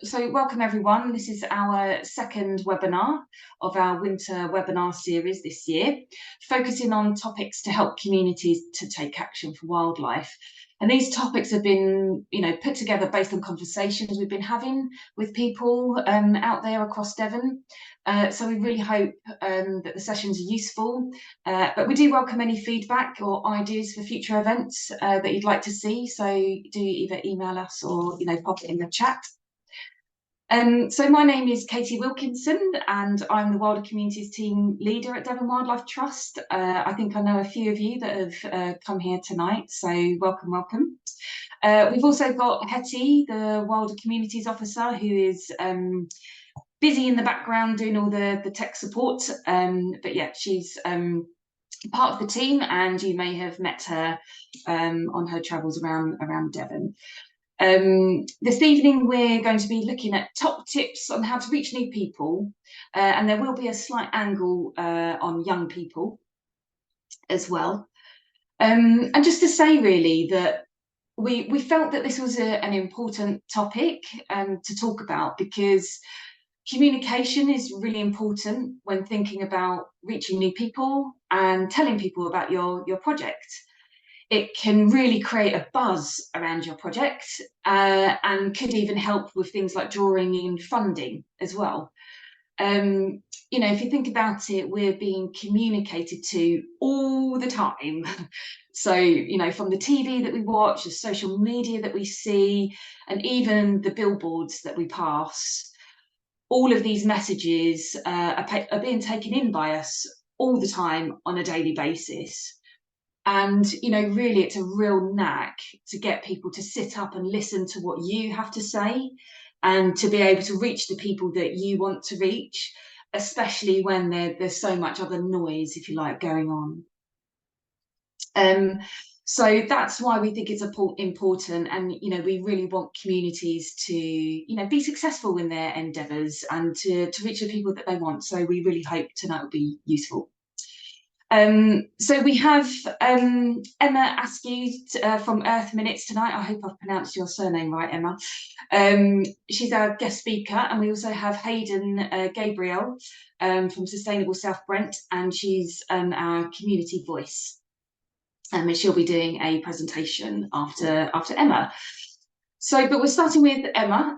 So welcome everyone. This is our second webinar of our winter webinar series this year, focusing on topics to help communities to take action for wildlife. And these topics have been, put together based on conversations we've been having with people out there across Devon. So we really hope that the sessions are useful, but we do welcome any feedback or ideas for future events that you'd like to see. So do either email us or pop it in the chat. So my name is Katie Wilkinson and I'm the Wilder Communities Team Leader at Devon Wildlife Trust. I think I know a few of you that have come here tonight, so welcome. We've also got Hetty, the Wilder Communities Officer, who is busy in the background doing all the tech support, but yeah, she's part of the team and you may have met her on her travels around Devon. This evening we're going to be looking at top tips on how to reach new people, and there will be a slight angle on young people as well. And just to say really that we felt that this was an important topic to talk about, because communication is really important when thinking about reaching new people and telling people about your project. It can really create a buzz around your project and could even help with things like drawing in funding as well. If you think about it, we're being communicated to all the time. So, from the TV that we watch, the social media that we see, and even the billboards that we pass, all of these messages are being taken in by us all the time on a daily basis. And, really it's a real knack to get people to sit up and listen to what you have to say and to be able to reach the people that you want to reach, especially when there's so much other noise, if you like, going on. So that's why we think it's important, and we really want communities to be successful in their endeavours and to reach the people that they want. So we really hope tonight will be useful. So we have Emma Askew from Earth Minutes tonight. I hope I've pronounced your surname right, Emma. She's our guest speaker, and we also have Hayden Gabriel from Sustainable South Brent, and she's our community voice. And she'll be doing a presentation after Emma. So, but we're starting with Emma.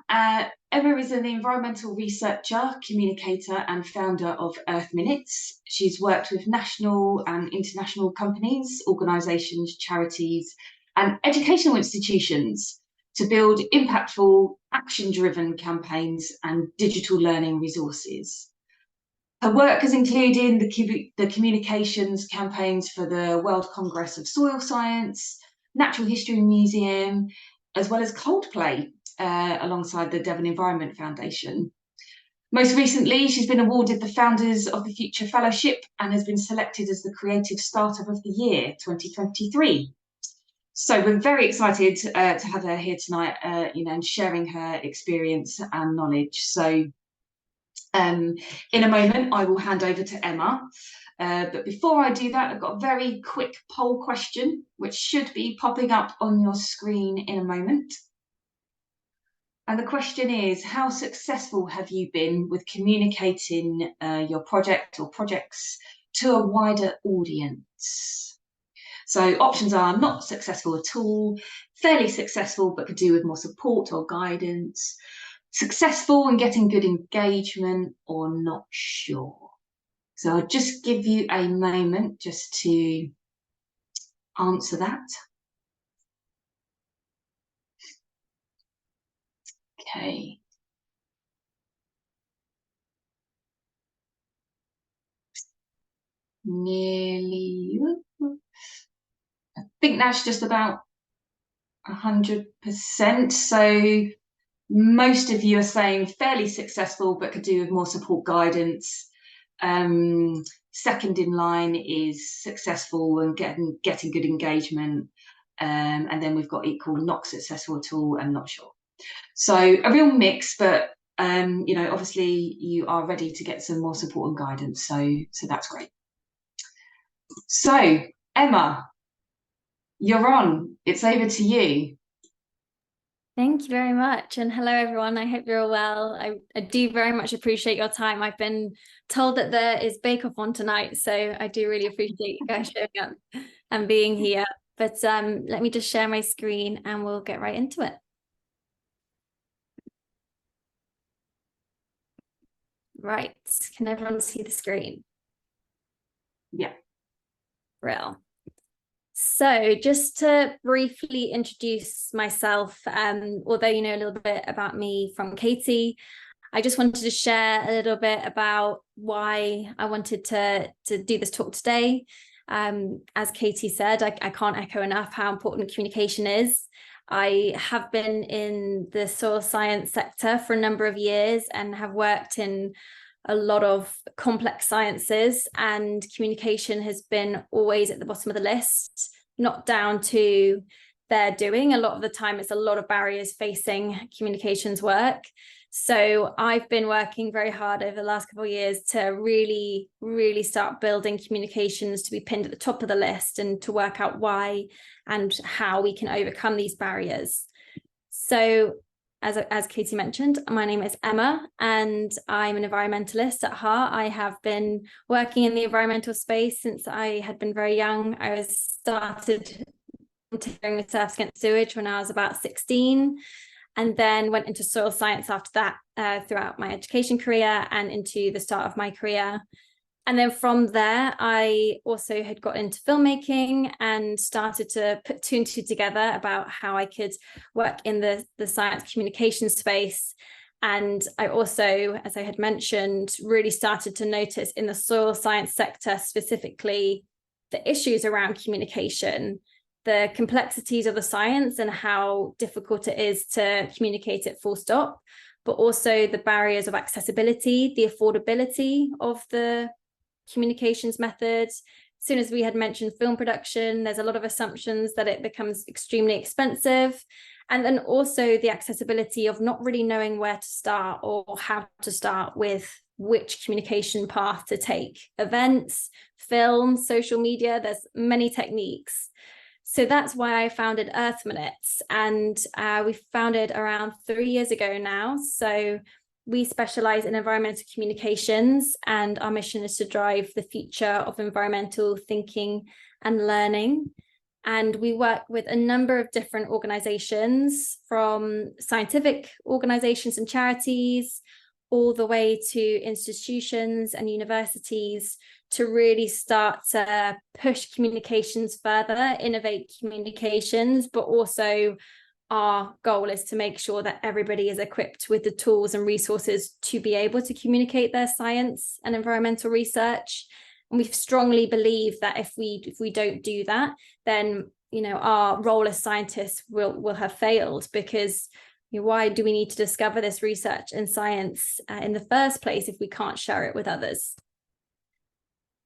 Emma is an environmental researcher, communicator, and founder of Earth Minutes. She's worked with national and international companies, organisations, charities, and educational institutions to build impactful, action-driven campaigns and digital learning resources. Her work has included the communications campaigns for the World Congress of Soil Science, Natural History Museum, as well as Coldplay, alongside the Devon Environment Foundation. Most recently, she's been awarded the Founders of the Future Fellowship and has been selected as the Creative Startup of the Year 2023. So we're very excited to have her here tonight, and sharing her experience and knowledge. So in a moment, I will hand over to Emma. But before I do that, I've got a very quick poll question, which should be popping up on your screen in a moment. And the question is, how successful have you been with communicating your project or projects to a wider audience? So options are not successful at all, fairly successful but could do with more support or guidance, successful and getting good engagement, or not sure. So I'll just give you a moment just to answer that. Okay. Nearly, I think that's just about 100%. So most of you are saying fairly successful, but could do with more support guidance. Second in line is successful and getting good engagement. And then we've got equal, not successful at all and not sure. So a real mix, but obviously you are ready to get some more support and guidance. So that's great. So Emma, you're on. It's over to you. Thank you very much. And hello, everyone. I hope you're all well. I do very much appreciate your time. I've been told that there is Bake Off on tonight, so I do really appreciate you guys showing up and being here. But let me just share my screen and we'll get right into it. Right. Can everyone see the screen? Yeah. Real. So just to briefly introduce myself, although you know a little bit about me from Katie, I just wanted to share a little bit about why I wanted to do this talk today. As Katie said, I can't echo enough how important communication is. I have been in the soil science sector for a number of years and have worked in a lot of complex sciences, and communication has been always at the bottom of the list, not down to their doing. A lot of the time, it's a lot of barriers facing communications work. So I've been working very hard over the last couple of years to really, really start building communications to be pinned at the top of the list and to work out why and how we can overcome these barriers. So as Katie mentioned, my name is Emma and I'm an environmentalist at heart. I have been working in the environmental space since I had been very young. I started volunteering with Surfs Against Sewage when I was about 16, and then went into soil science after that throughout my education career and into the start of my career. And then from there, I also had got into filmmaking and started to put two and two together about how I could work in the science communication space. And I also, as I had mentioned, really started to notice in the soil science sector specifically the issues around communication, the complexities of the science and how difficult it is to communicate it full stop, but also the barriers of accessibility, the affordability of the communications methods. As soon as we had mentioned film production, there's a lot of assumptions that it becomes extremely expensive. And then also the accessibility of not really knowing where to start or how to start with which communication path to take. Events, film, social media, there's many techniques. So that's why I founded Earth Minutes, and we founded around 3 years ago now. So we specialize in environmental communications, and our mission is to drive the future of environmental thinking and learning. And we work with a number of different organizations, from scientific organizations and charities, all the way to institutions and universities, to really start to push communications further, innovate communications, but also our goal is to make sure that everybody is equipped with the tools and resources to be able to communicate their science and environmental research. And we strongly believe that if we don't do that, then our role as scientists will have failed, because why do we need to discover this research and science in the first place if we can't share it with others?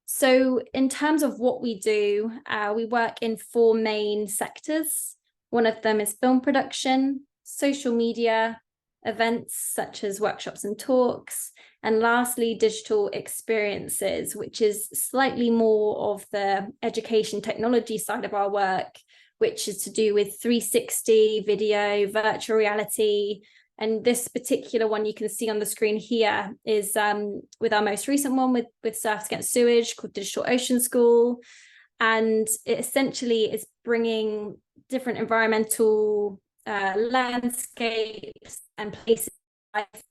So in terms of what we do, we work in 4 main sectors. One of them is film production, social media, events such as workshops and talks, and lastly, digital experiences, which is slightly more of the education technology side of our work, which is to do with 360 video, virtual reality. And this particular one you can see on the screen here is with our most recent one with Surfs Against Sewage, called Digital Ocean School. And it essentially is bringing different environmental landscapes and places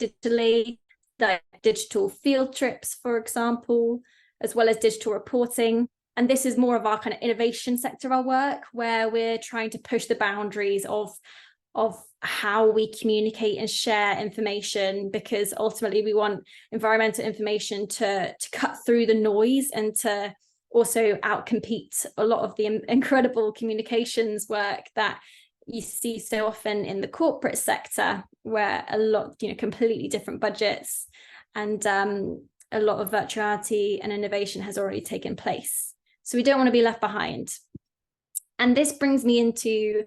digitally, like digital field trips, for example, as well as digital reporting. And this is more of our kind of innovation sector of our work, where we're trying to push the boundaries of how we communicate and share information, because ultimately we want environmental information to cut through the noise and to also outcompete a lot of the incredible communications work that you see so often in the corporate sector, where a lot, completely different budgets and a lot of virtuality and innovation has already taken place. So we don't want to be left behind. And this brings me into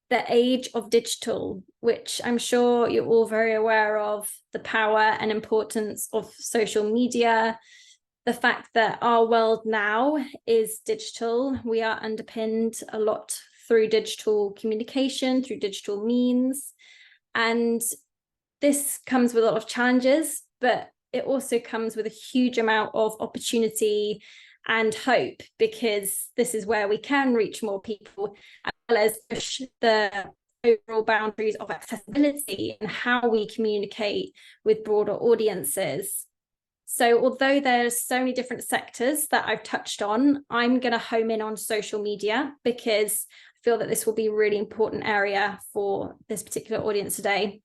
the age of digital, which I'm sure you're all very aware of, the power and importance of social media, the fact that our world now is digital. We are underpinned a lot through digital communication, through digital means. And this comes with a lot of challenges, but it also comes with a huge amount of opportunity and hope, because this is where we can reach more people, as well as push the overall boundaries of accessibility and how we communicate with broader audiences. So although there's so many different sectors that I've touched on, I'm going to home in on social media, because I feel that this will be a really important area for this particular audience today.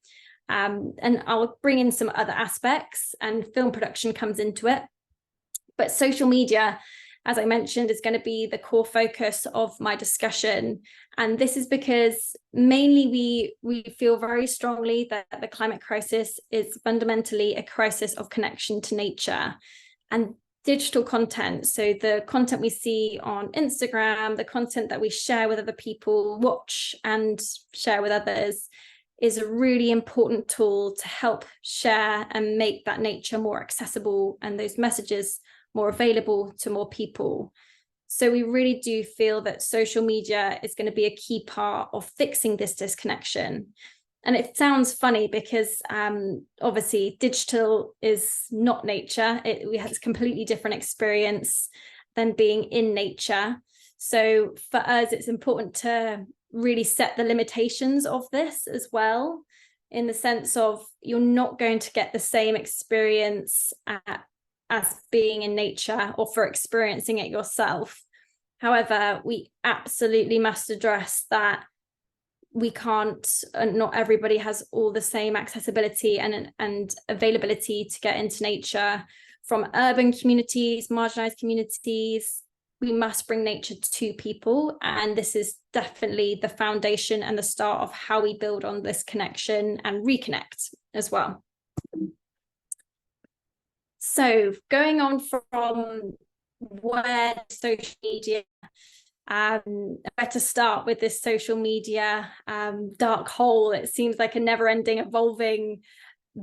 And I'll bring in some other aspects, and film production comes into it. But social media, as I mentioned, is going to be the core focus of my discussion. And this is because mainly we feel very strongly that the climate crisis is fundamentally a crisis of connection to nature. And digital content, so the content we see on Instagram, the content that we share with other people, watch and share with others, is a really important tool to help share and make that nature more accessible and those messages more available to more people. So we really do feel that social media is going to be a key part of fixing this disconnection. And it sounds funny because obviously digital is not nature. We have this completely different experience than being in nature. So for us, it's important to really set the limitations of this as well, in the sense of you're not going to get the same experience as being in nature or for experiencing it yourself. However, we absolutely must address that we can't, not everybody has all the same accessibility and availability to get into nature. From urban communities, marginalized communities, we must bring nature to people, and this is definitely the foundation and the start of how we build on this connection and reconnect as well. So going on from where social media, where to start with this social media dark hole. It seems like a never-ending evolving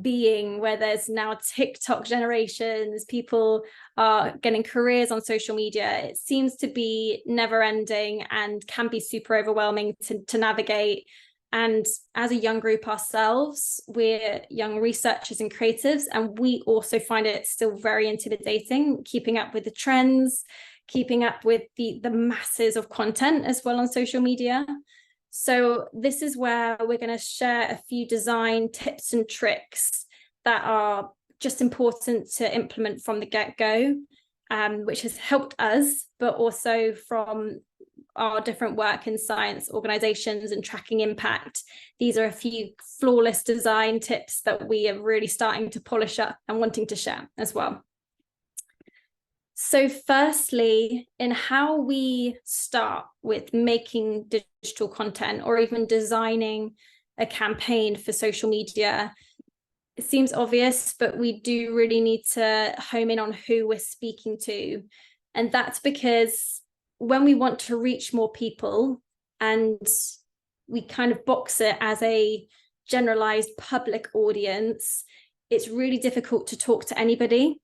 being, where there's now TikTok generations, people are getting careers on social media. It seems to be never ending and can be super overwhelming to navigate. And as a young group ourselves, we're young researchers and creatives, and we also find it still very intimidating, keeping up with the trends, keeping up with the masses of content as well on social media. So this is where we're going to share a few design tips and tricks that are just important to implement from the get-go, which has helped us, but also from our different work in science organizations and tracking impact. These are a few flawless design tips that we are really starting to polish up and wanting to share as well. So firstly, in how we start with making digital content or even designing a campaign for social media, it seems obvious, but we do really need to home in on who we're speaking to. And that's because when we want to reach more people and we kind of box it as a generalized public audience, it's really difficult to talk to anybody.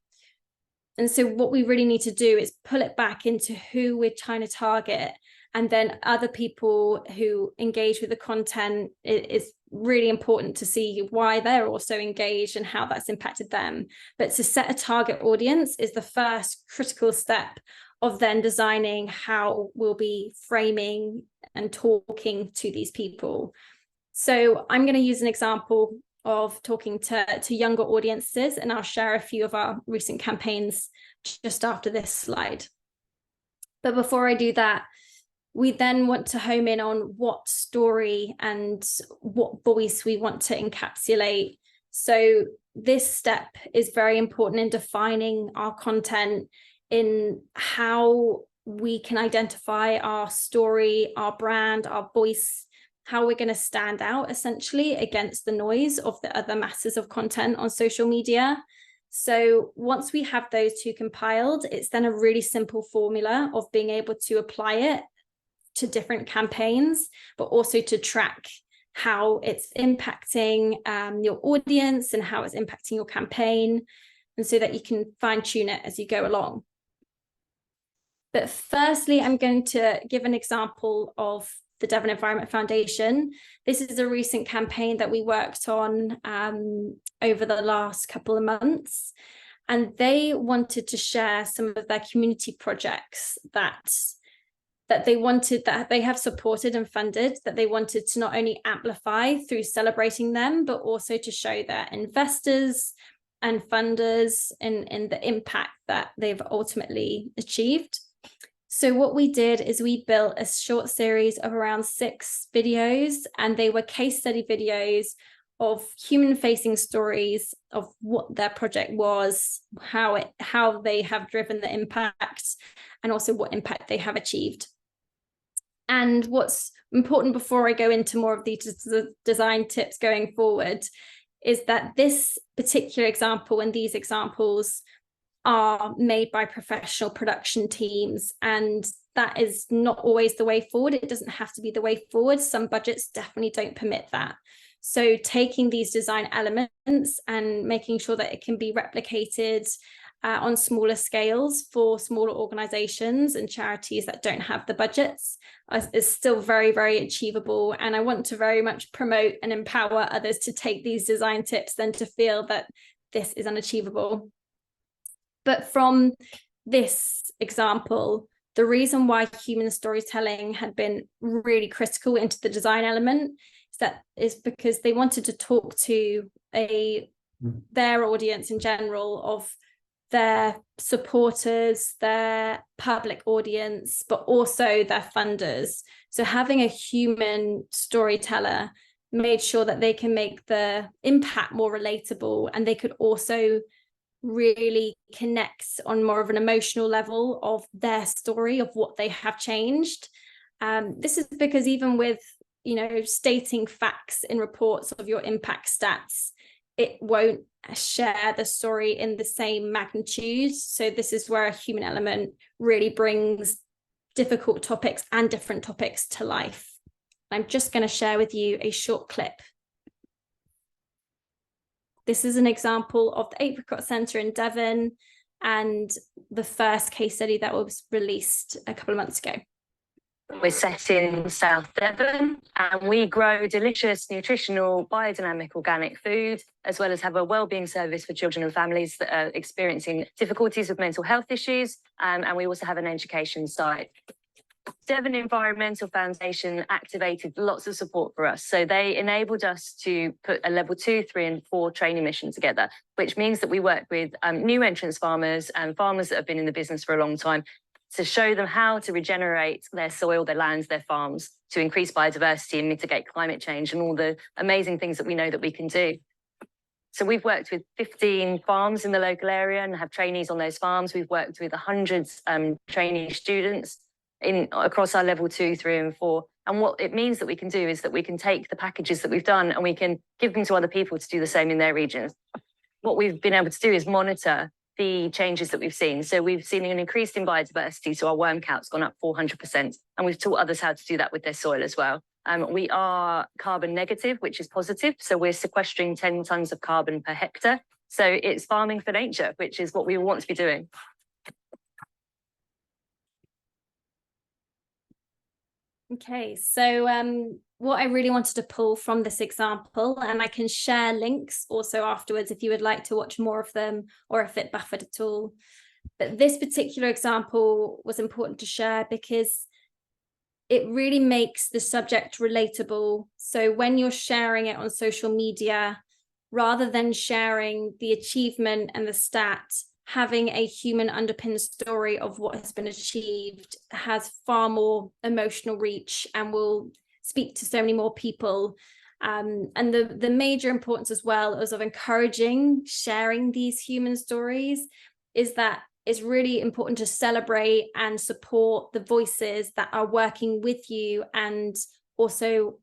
And so what we really need to do is pull it back into who we're trying to target, and then other people who engage with the content. It is really important to see why they're also engaged and how that's impacted them. But to set a target audience is the first critical step of then designing how we'll be framing and talking to these people. So I'm going to use an example of talking to younger audiences, and I'll share a few of our recent campaigns just after this slide. But before I do that, we then want to home in on what story and what voice we want to encapsulate. So this step is very important in defining our content, in how we can identify our story, our brand, our voice, how we're going to stand out essentially against the noise of the other masses of content on social media. So once we have those two compiled, it's then a really simple formula of being able to apply it to different campaigns, but also to track how it's impacting your audience and how it's impacting your campaign, and so that you can fine tune it as you go along. But firstly, I'm going to give an example of the Devon Environment Foundation. This is a recent campaign that we worked on over the last couple of months, and they wanted to share some of their community projects that they have supported and funded, that they wanted to not only amplify through celebrating them, but also to show their investors and funders in the impact that they've ultimately achieved. So what we did is we built a short series of around 6 videos, and they were case study videos of human-facing stories of what their project was, how they have driven the impact, and also what impact they have achieved. And what's important before I go into more of these design tips going forward is that this particular example and these examples are made by professional production teams, and that is not always the way forward. It doesn't have to be the way forward. Some budgets definitely don't permit that. So taking these design elements and making sure that it can be replicated on smaller scales for smaller organizations and charities that don't have the budgets is still very, very achievable. And I want to very much promote and empower others to take these design tips than to feel that this is unachievable. But from this example, the reason why human storytelling had been really critical into the design element is because they wanted to talk to their audience in general, of their supporters, their public audience, but also their funders. So having a human storyteller made sure that they can make the impact more relatable, and they could also really connect on more of an emotional level of their story of what they have changed. This is because even with, stating facts in reports of your impact stats, it won't share the story in the same magnitude. So this is where a human element really brings difficult topics and different topics to life. I'm just going to share with you a short clip. This is an example of the Apricot Centre in Devon and the first case study that was released a couple of months ago. We're set in South Devon, and we grow delicious, nutritional, biodynamic organic food, as well as have a wellbeing service for children and families that are experiencing difficulties with mental health issues. And we also have an education site. Devon Environmental Foundation activated lots of support for us. So they enabled us to put a level 2, 3 and 4 training mission together, which means that we work with new entrance farmers and farmers that have been in the business for a long time to show them how to regenerate their soil, their lands, their farms, to increase biodiversity and mitigate climate change and all the amazing things that we know that we can do. So we've worked with 15 farms in the local area and have trainees on those farms. We've worked with 100 trainee students across our level 2, 3 and 4. And what it means that we can do is that we can take the packages that we've done and we can give them to other people to do the same in their regions. What we've been able to do is monitor the changes that we've seen. So we've seen an increase in biodiversity, so our worm count's gone up 400%, and we've taught others how to do that with their soil as well. We are carbon negative, which is positive, so we're sequestering 10 tonnes of carbon per hectare. So it's farming for nature, which is what we want to be doing. Okay, so what I really wanted to pull from this example, and I can share links also afterwards if you would like to watch more of them or if it buffered at all. But this particular example was important to share because it really makes the subject relatable. So when you're sharing it on social media, rather than sharing the achievement and the stat, having a human underpinned story of what has been achieved has far more emotional reach and will speak to so many more people. And the major importance as well as of encouraging sharing these human stories is that it's really important to celebrate and support the voices that are working with you and also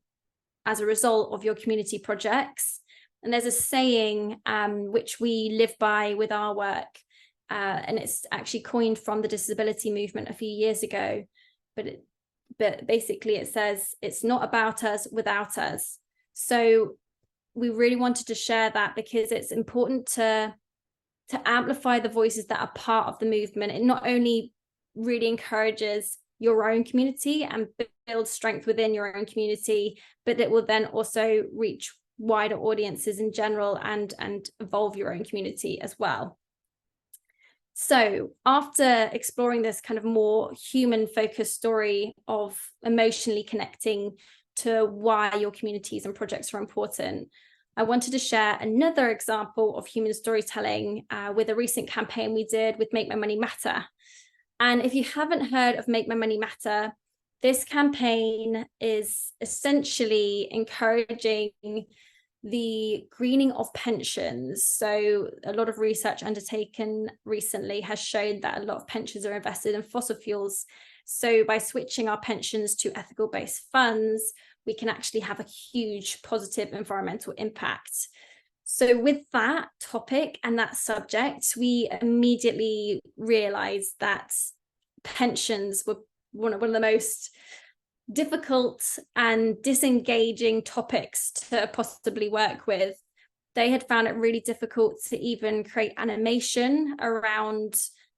as a result of your community projects. And there's a saying which we live by with our work, and it's actually coined from the disability movement a few years ago, but basically it says it's not about us without us. So we really wanted to share that because it's important to amplify the voices that are part of the movement. It not only really encourages your own community and build strength within your own community, but it will then also reach wider audiences in general and evolve your own community as well. So after exploring this kind of more human focused story of emotionally connecting to why your communities and projects are important, I wanted to share another example of human storytelling with a recent campaign we did with Make My Money Matter. And if you haven't heard of Make My Money Matter, this campaign is essentially encouraging the greening of pensions. So a lot of research undertaken recently has shown that a lot of pensions are invested in fossil fuels. So by switching our pensions to ethical based funds, we can actually have a huge positive environmental impact. So with that topic and that subject, we immediately realized that pensions were one of the most difficult and disengaging topics to possibly work with. They had found it really difficult to even create animation around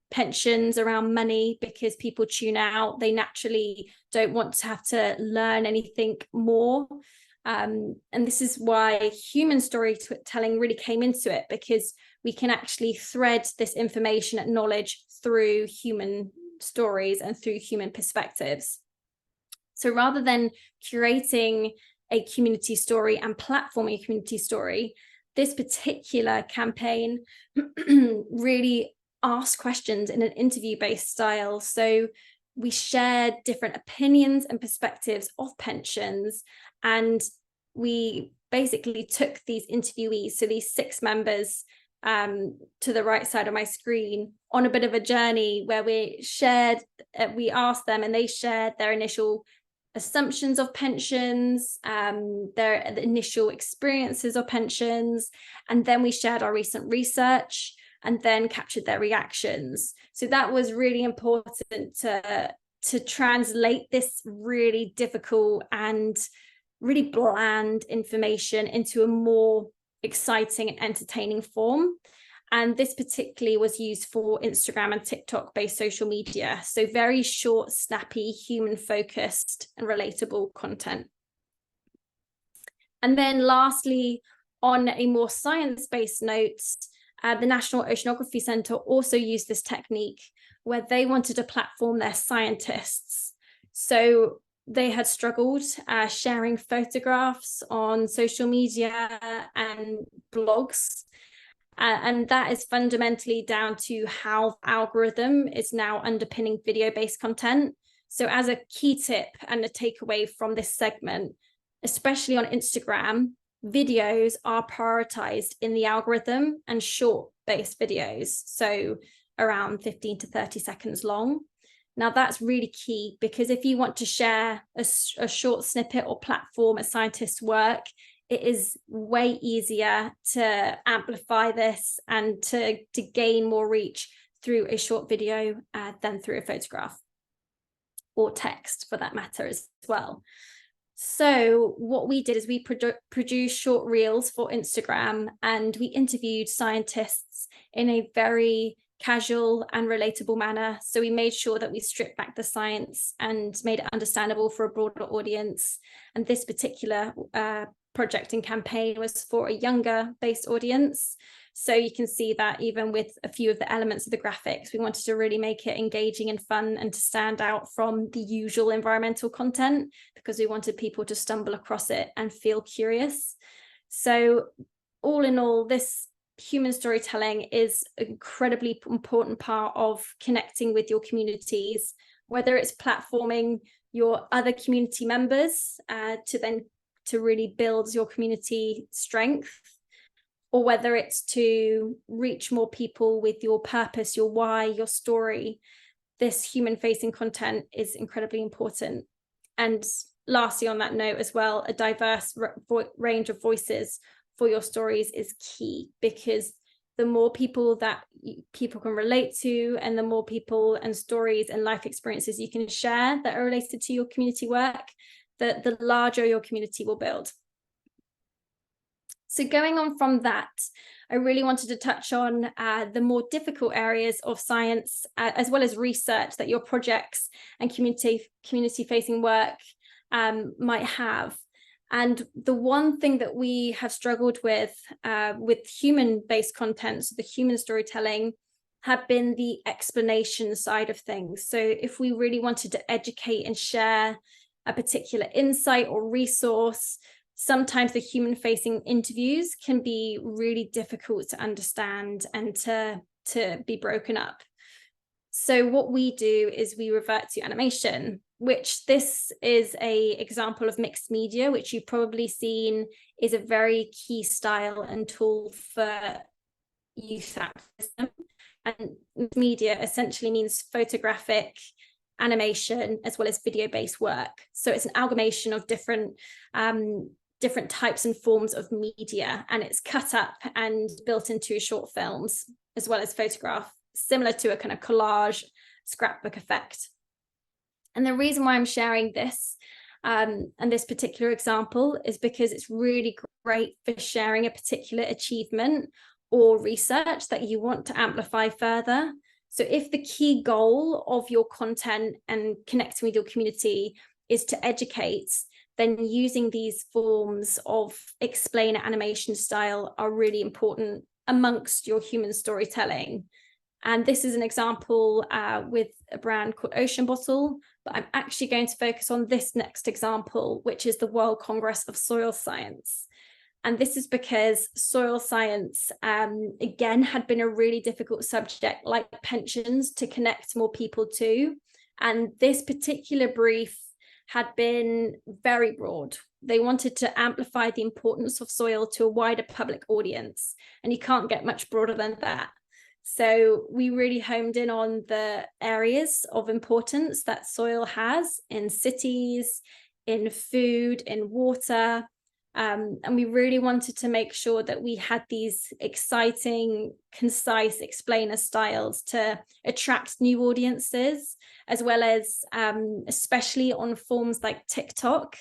pensions, around money, because people tune out. They naturally don't want to have to learn anything more. And this is why human storytelling really came into it, because we can actually thread this information and knowledge through human stories and through human perspectives. So rather than curating a community story and platforming a community story, this particular campaign really asked questions in an interview-based style. So we shared different opinions and perspectives of pensions, and we basically took these interviewees, so these 6 members to the right side of my screen, on a bit of a journey where we asked them and they shared their initial assumptions of pensions, their initial experiences of pensions, and then we shared our recent research and then captured their reactions. So that was really important to translate this really difficult and really bland information into a more exciting and entertaining form. And this particularly was used for Instagram and TikTok based social media. So very short, snappy, human focused and relatable content. And then lastly, on a more science-based note, the National Oceanography Centre also used this technique where they wanted to platform their scientists. So they had struggled sharing photographs on social media and blogs. And that is fundamentally down to how the algorithm is now underpinning video-based content. So as a key tip and a takeaway from this segment, especially on Instagram, videos are prioritized in the algorithm, and short-based videos, so around 15 to 30 seconds long. Now that's really key, because if you want to share a short snippet or platform a scientist's work, it is way easier to amplify this and to gain more reach through a short video than through a photograph or text for that matter as well. So what we did is we produced short reels for Instagram, and we interviewed scientists in a very casual and relatable manner. So we made sure that we stripped back the science and made it understandable for a broader audience. And this particular project and campaign was for a younger based audience. So you can see that even with a few of the elements of the graphics, we wanted to really make it engaging and fun and to stand out from the usual environmental content, because we wanted people to stumble across it and feel curious. So all in all, this human storytelling is an incredibly important part of connecting with your communities, whether it's platforming your other community members to really build your community strength, or whether it's to reach more people with your purpose, your why, your story. This human-facing content is incredibly important. And lastly, on that note as well, a diverse range of voices for your stories is key, because the more people that people can relate to, and the more people and stories and life experiences you can share that are related to your community work, the larger your community will build. So going on from that, I really wanted to touch on the more difficult areas of science, as well as research that your projects and community-facing work might have. And the one thing that we have struggled with human-based content, so the human storytelling, have been the explanation side of things. So if we really wanted to educate and share a particular insight or resource, sometimes the human-facing interviews can be really difficult to understand and to be broken up. So what we do is we revert to animation, which this is an example of mixed media, which you've probably seen is a very key style and tool for youth activism. And mixed media essentially means photographic, animation, as well as video-based work. So it's an amalgamation of different types and forms of media, and it's cut up and built into short films, as well as photograph, similar to a kind of collage scrapbook effect. And the reason why I'm sharing this and this particular example is because it's really great for sharing a particular achievement or research that you want to amplify further. So if the key goal of your content and connecting with your community is to educate, then using these forms of explainer animation style are really important amongst your human storytelling. And this is an example with a brand called Ocean Bottle, but I'm actually going to focus on this next example, which is the World Congress of Soil Science. And this is because soil science, again, had been a really difficult subject, like pensions, to connect more people to. And this particular brief had been very broad. They wanted to amplify the importance of soil to a wider public audience, and you can't get much broader than that. So we really homed in on the areas of importance that soil has in cities, in food, in water, and we really wanted to make sure that we had these exciting, concise explainer styles to attract new audiences, as well as especially on forms like TikTok.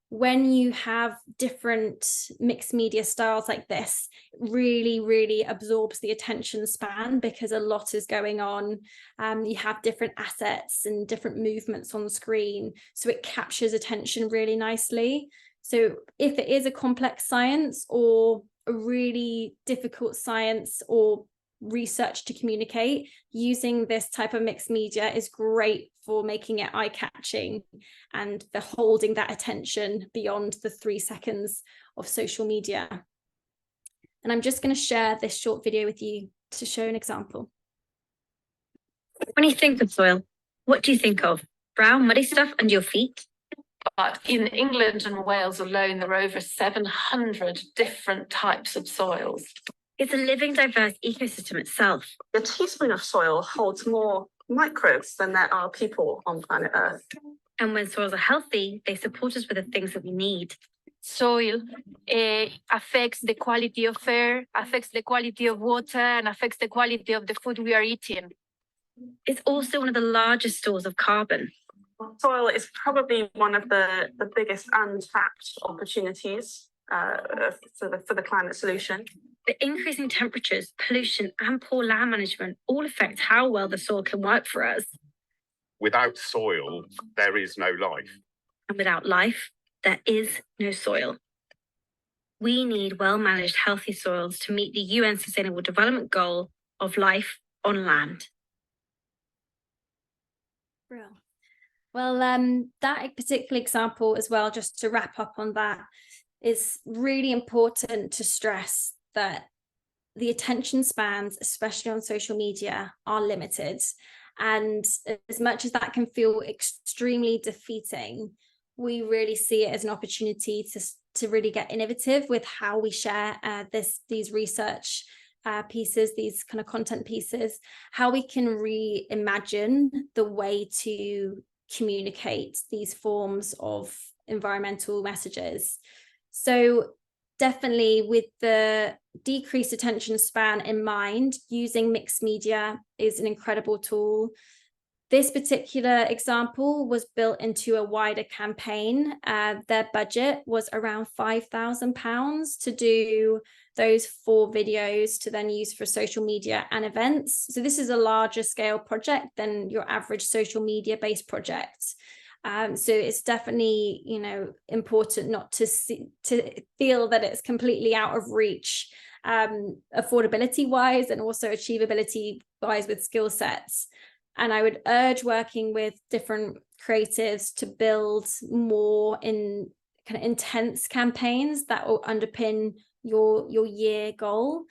When you have different mixed media styles like this, it really absorbs the attention span because a lot is going on. You have different assets and different movements on the screen, so it captures attention really nicely. So if it is a complex science or a really difficult science or research to communicate, using this type of mixed media is great for making it eye-catching and for holding that attention beyond the 3 seconds of social media. And I'm just going to share this short video with you to show an example. When you think of soil, what do you think of? Brown, muddy stuff under your feet? But in England and Wales alone, there are over 700 different types of soils. It's a living, diverse ecosystem itself. A teaspoon of soil holds more microbes than there are people on planet Earth. And when soils are healthy, they support us with the things that we need. Soil affects the quality of air, affects the quality of water, and affects the quality of the food we are eating. It's also one of the largest stores of carbon. Soil is probably one of the biggest untapped opportunities for the climate solution. The increasing temperatures, pollution, and poor land management all affect how well the soil can work for us. Without soil, there is no life. And without life, there is no soil. We need well-managed, healthy soils to meet the UN Sustainable Development Goal of life on land. Well, that particular example as well, just to wrap up on that, is really important to stress that the attention spans, especially on social media, are limited. And as much as that can feel extremely defeating, we really see it as an opportunity to really get innovative with how we share these research pieces, these kind of content pieces, how we can reimagine the way to communicate these forms of environmental messages. So definitely with the decreased attention span in mind, using mixed media is an incredible tool. This particular example was built into a wider campaign. Their budget was around £5,000 to do those 4 videos to then use for social media and events. So this is a larger scale project than your average social media based project. So it's definitely, you know, important not to feel that it's completely out of reach, affordability wise, and also achievability wise with skill sets. And I would urge working with different creatives to build more in kind of intense campaigns that will underpin your year goal.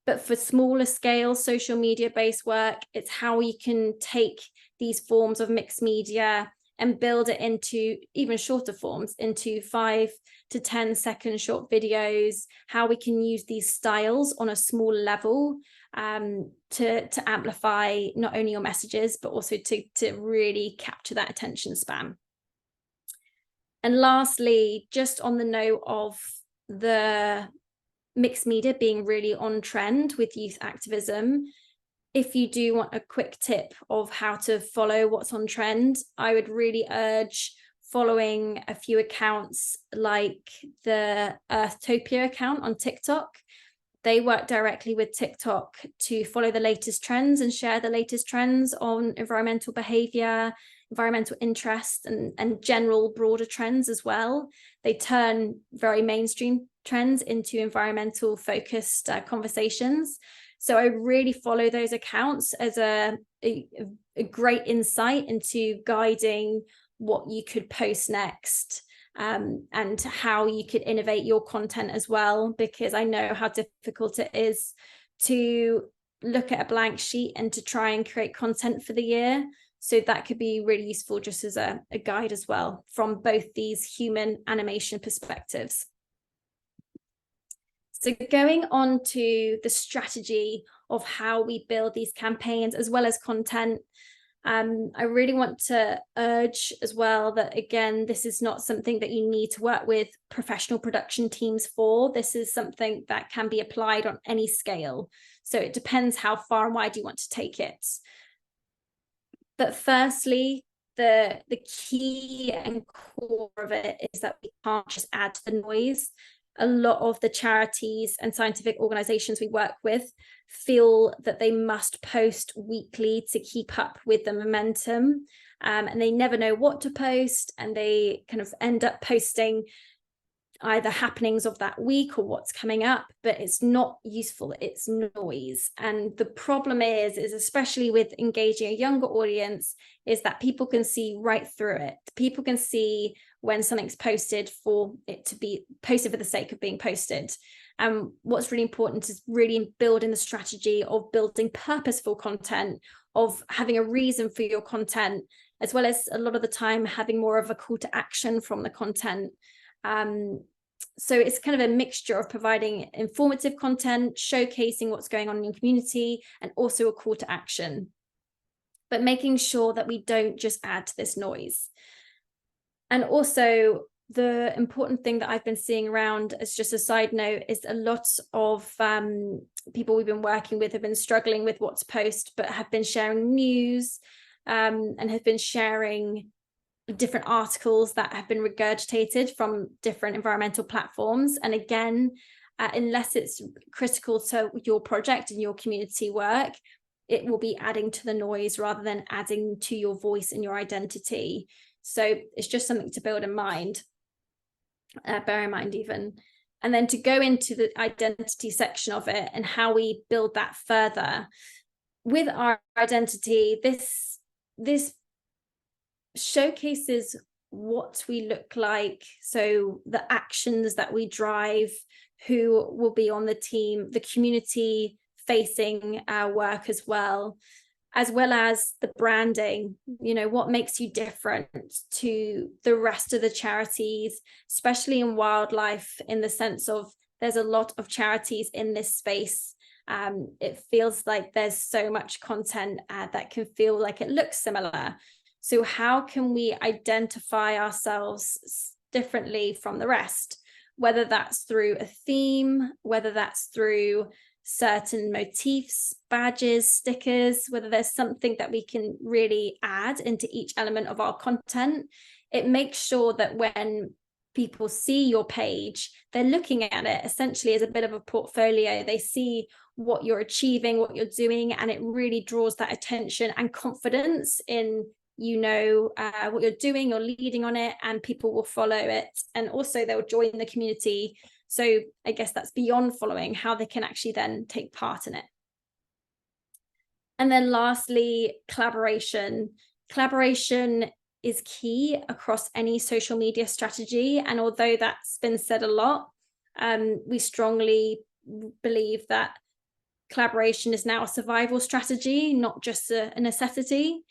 But for smaller scale social media based work, it's how we can take these forms of mixed media and build it into even shorter forms, into 5 to 10 second short videos, how we can use these styles on a small level to amplify not only your messages, but also to really capture that attention span. And lastly, just on the note of the mixed media being really on trend with youth activism, if you do want a quick tip of how to follow what's on trend, I would really urge following a few accounts like the Earthtopia account on TikTok. They work directly with TikTok to follow the latest trends and share the latest trends on environmental behavior, environmental interest, and general broader trends as well. They turn very mainstream trends into environmental focused conversations. So I really follow those accounts as a great insight into guiding what you could post next, and how you could innovate your content as well, because I know how difficult it is to look at a blank sheet and to try and create content for the year. So that could be really useful just as a guide as well from both these human animation perspectives. So going on to the strategy of how we build these campaigns as well as content, I really want to urge as well that, again, this is not something that you need to work with professional production teams for. This is something that can be applied on any scale. So it depends how far and wide you want to take it. But firstly, the key and core of it is that we can't just add to the noise. A lot of the charities and scientific organizations we work with feel that they must post weekly to keep up with the momentum, and they never know what to post, and they kind of end up posting either happenings of that week or what's coming up, but it's not useful, it's noise. And the problem is especially with engaging a younger audience, is that people can see right through it. People can see when something's posted for it to be posted for the sake of being posted. What's really important is really building the strategy of building purposeful content, of having a reason for your content, as well as a lot of the time having more of a call to action from the content. So it's kind of a mixture of providing informative content, showcasing what's going on in your community, and also a call to action, but making sure that we don't just add to this noise. And also the important thing that I've been seeing around, as just a side note, is a lot of people we've been working with have been struggling with what to post, but have been sharing news and have been sharing different articles that have been regurgitated from different environmental platforms. And again, unless it's critical to your project and your community work, it will be adding to the noise rather than adding to your voice and your identity. So it's just something to bear in mind even. And then to go into the identity section of it and how we build that further. With our identity, this showcases what we look like, so the actions that we drive, who will be on the team, the community facing our work as well as the branding. You know, what makes you different to the rest of the charities, especially in wildlife, in the sense of there's a lot of charities in this space. It feels like there's so much content that can feel like it looks similar. So how can we identify ourselves differently from the rest? Whether that's through a theme, whether that's through certain motifs, badges, stickers, whether there's something that we can really add into each element of our content, it makes sure that when people see your page, they're looking at it essentially as a bit of a portfolio. They see what you're achieving, what you're doing, and it really draws that attention and confidence in, what you're doing, you're leading on it, and people will follow it. And also they'll join the community. So I guess that's beyond following, how they can actually then take part in it. And then lastly, collaboration. Collaboration is key across any social media strategy. And although that's been said a lot, we strongly believe that collaboration is now a survival strategy, not just a necessity.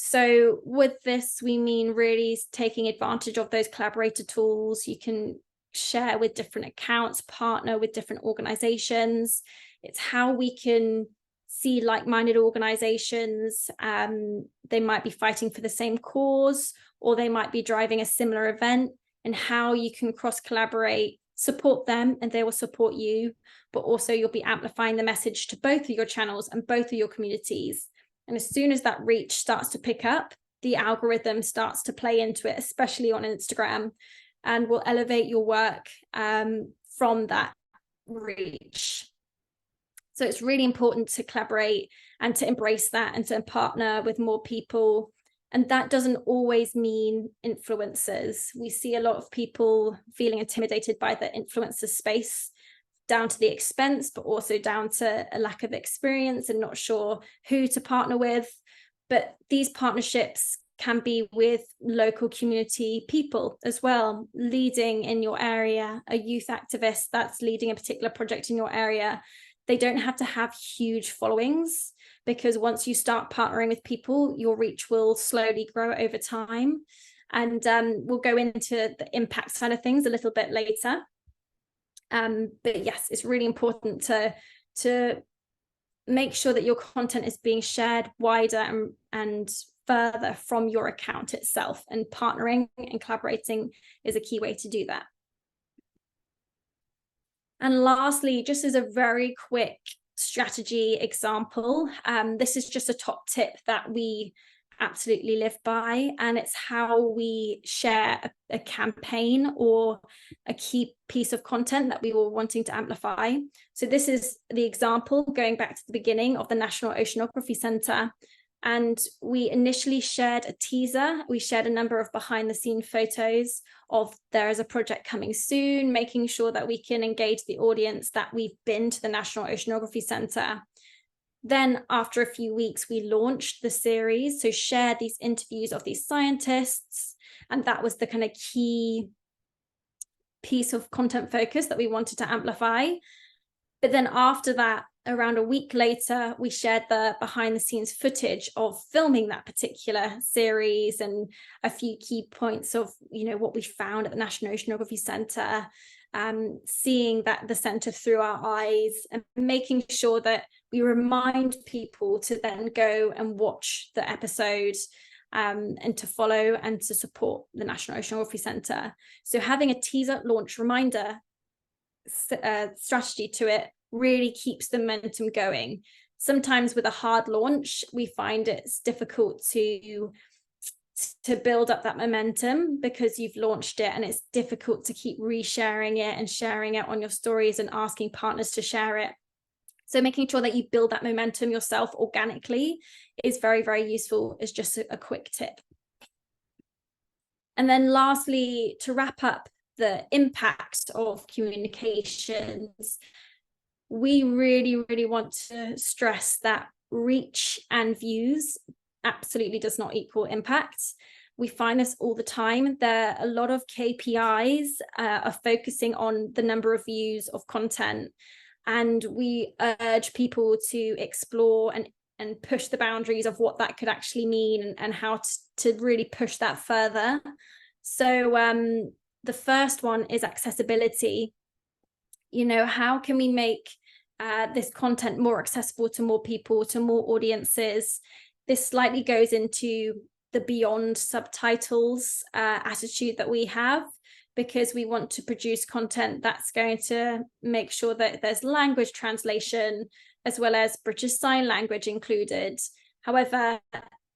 So with this, we mean really taking advantage of those collaborator tools. You can share with different accounts, partner with different organizations. It's how we can see like-minded organizations. They might be fighting for the same cause, or they might be driving a similar event, and how you can cross-collaborate, support them and they will support you, but also you'll be amplifying the message to both of your channels and both of your communities. And as soon as that reach starts to pick up, the algorithm starts to play into it, especially on Instagram, and will elevate your work from that reach. So it's really important to collaborate and to embrace that and to partner with more people. And that doesn't always mean influencers. We see a lot of people feeling intimidated by the influencer space, down to the expense, but also down to a lack of experience and not sure who to partner with. But these partnerships can be with local community people as well, leading in your area, a youth activist that's leading a particular project in your area. They don't have to have huge followings, because once you start partnering with people, your reach will slowly grow over time. And we'll go into the impact side of things a little bit later. But yes, it's really important to make sure that your content is being shared wider and further from your account itself, and partnering and collaborating is a key way to do that. And lastly, just as a very quick strategy example, this is just a top tip that we absolutely live by, and it's how we share a campaign or a key piece of content that we were wanting to amplify. So this is the example going back to the beginning of the National Oceanography Centre. And we initially shared a teaser. We shared a number of behind the scene photos of there is a project coming soon, making sure that we can engage the audience that we've been to the National Oceanography Centre. Then after a few weeks, we launched the series, so shared these interviews of these scientists. And that was the kind of key piece of content focus that we wanted to amplify. But then after that, around a week later, we shared the behind the scenes footage of filming that particular series and a few key points of, what we found at the National Oceanography Centre, seeing that the centre through our eyes, and making sure that we remind people to then go and watch the episode and to follow and to support the National Oceanography Centre. So having a teaser launch reminder strategy to it really keeps the momentum going. Sometimes with a hard launch, we find it's difficult to build up that momentum because you've launched it, and it's difficult to keep resharing it and sharing it on your stories and asking partners to share it. So making sure that you build that momentum yourself organically is very, very useful, as just a quick tip. And then lastly, to wrap up the impact of communications, we really, really want to stress that reach and views absolutely does not equal impact. We find this all the time. There are a lot of KPIs are focusing on the number of views of content, and we urge people to explore and push the boundaries of what that could actually mean and how to really push that further. So the first one is accessibility. How can we make this content more accessible to more people, to more audiences? This slightly goes into the beyond subtitles attitude that we have, because we want to produce content that's going to make sure that there's language translation as well as British Sign Language included. However,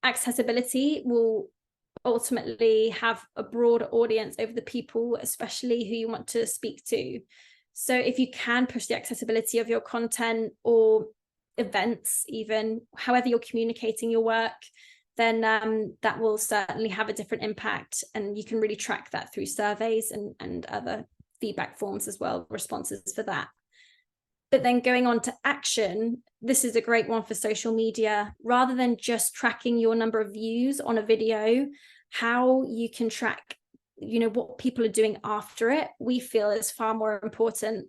accessibility will ultimately have a broad audience over the people, especially who you want to speak to. So if you can push the accessibility of your content or events, even however you're communicating your work, then that will certainly have a different impact, and you can really track that through surveys and other feedback forms as well, responses for that. But then going on to action, this is a great one for social media. Rather than just tracking your number of views on a video, how you can track, you know, what people are doing after it, we feel is far more important.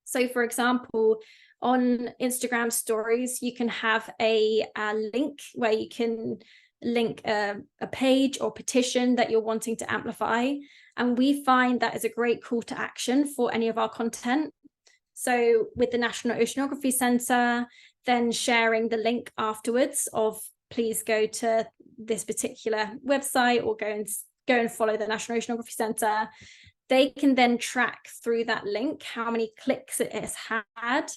So for example, on Instagram stories, you can have a link where you can link a page or petition that you're wanting to amplify. And we find that is a great call to action for any of our content. So with the National Oceanography Centre, then sharing the link afterwards of please go to this particular website or go and follow the National Oceanography Centre. They can then track through that link how many clicks it has had,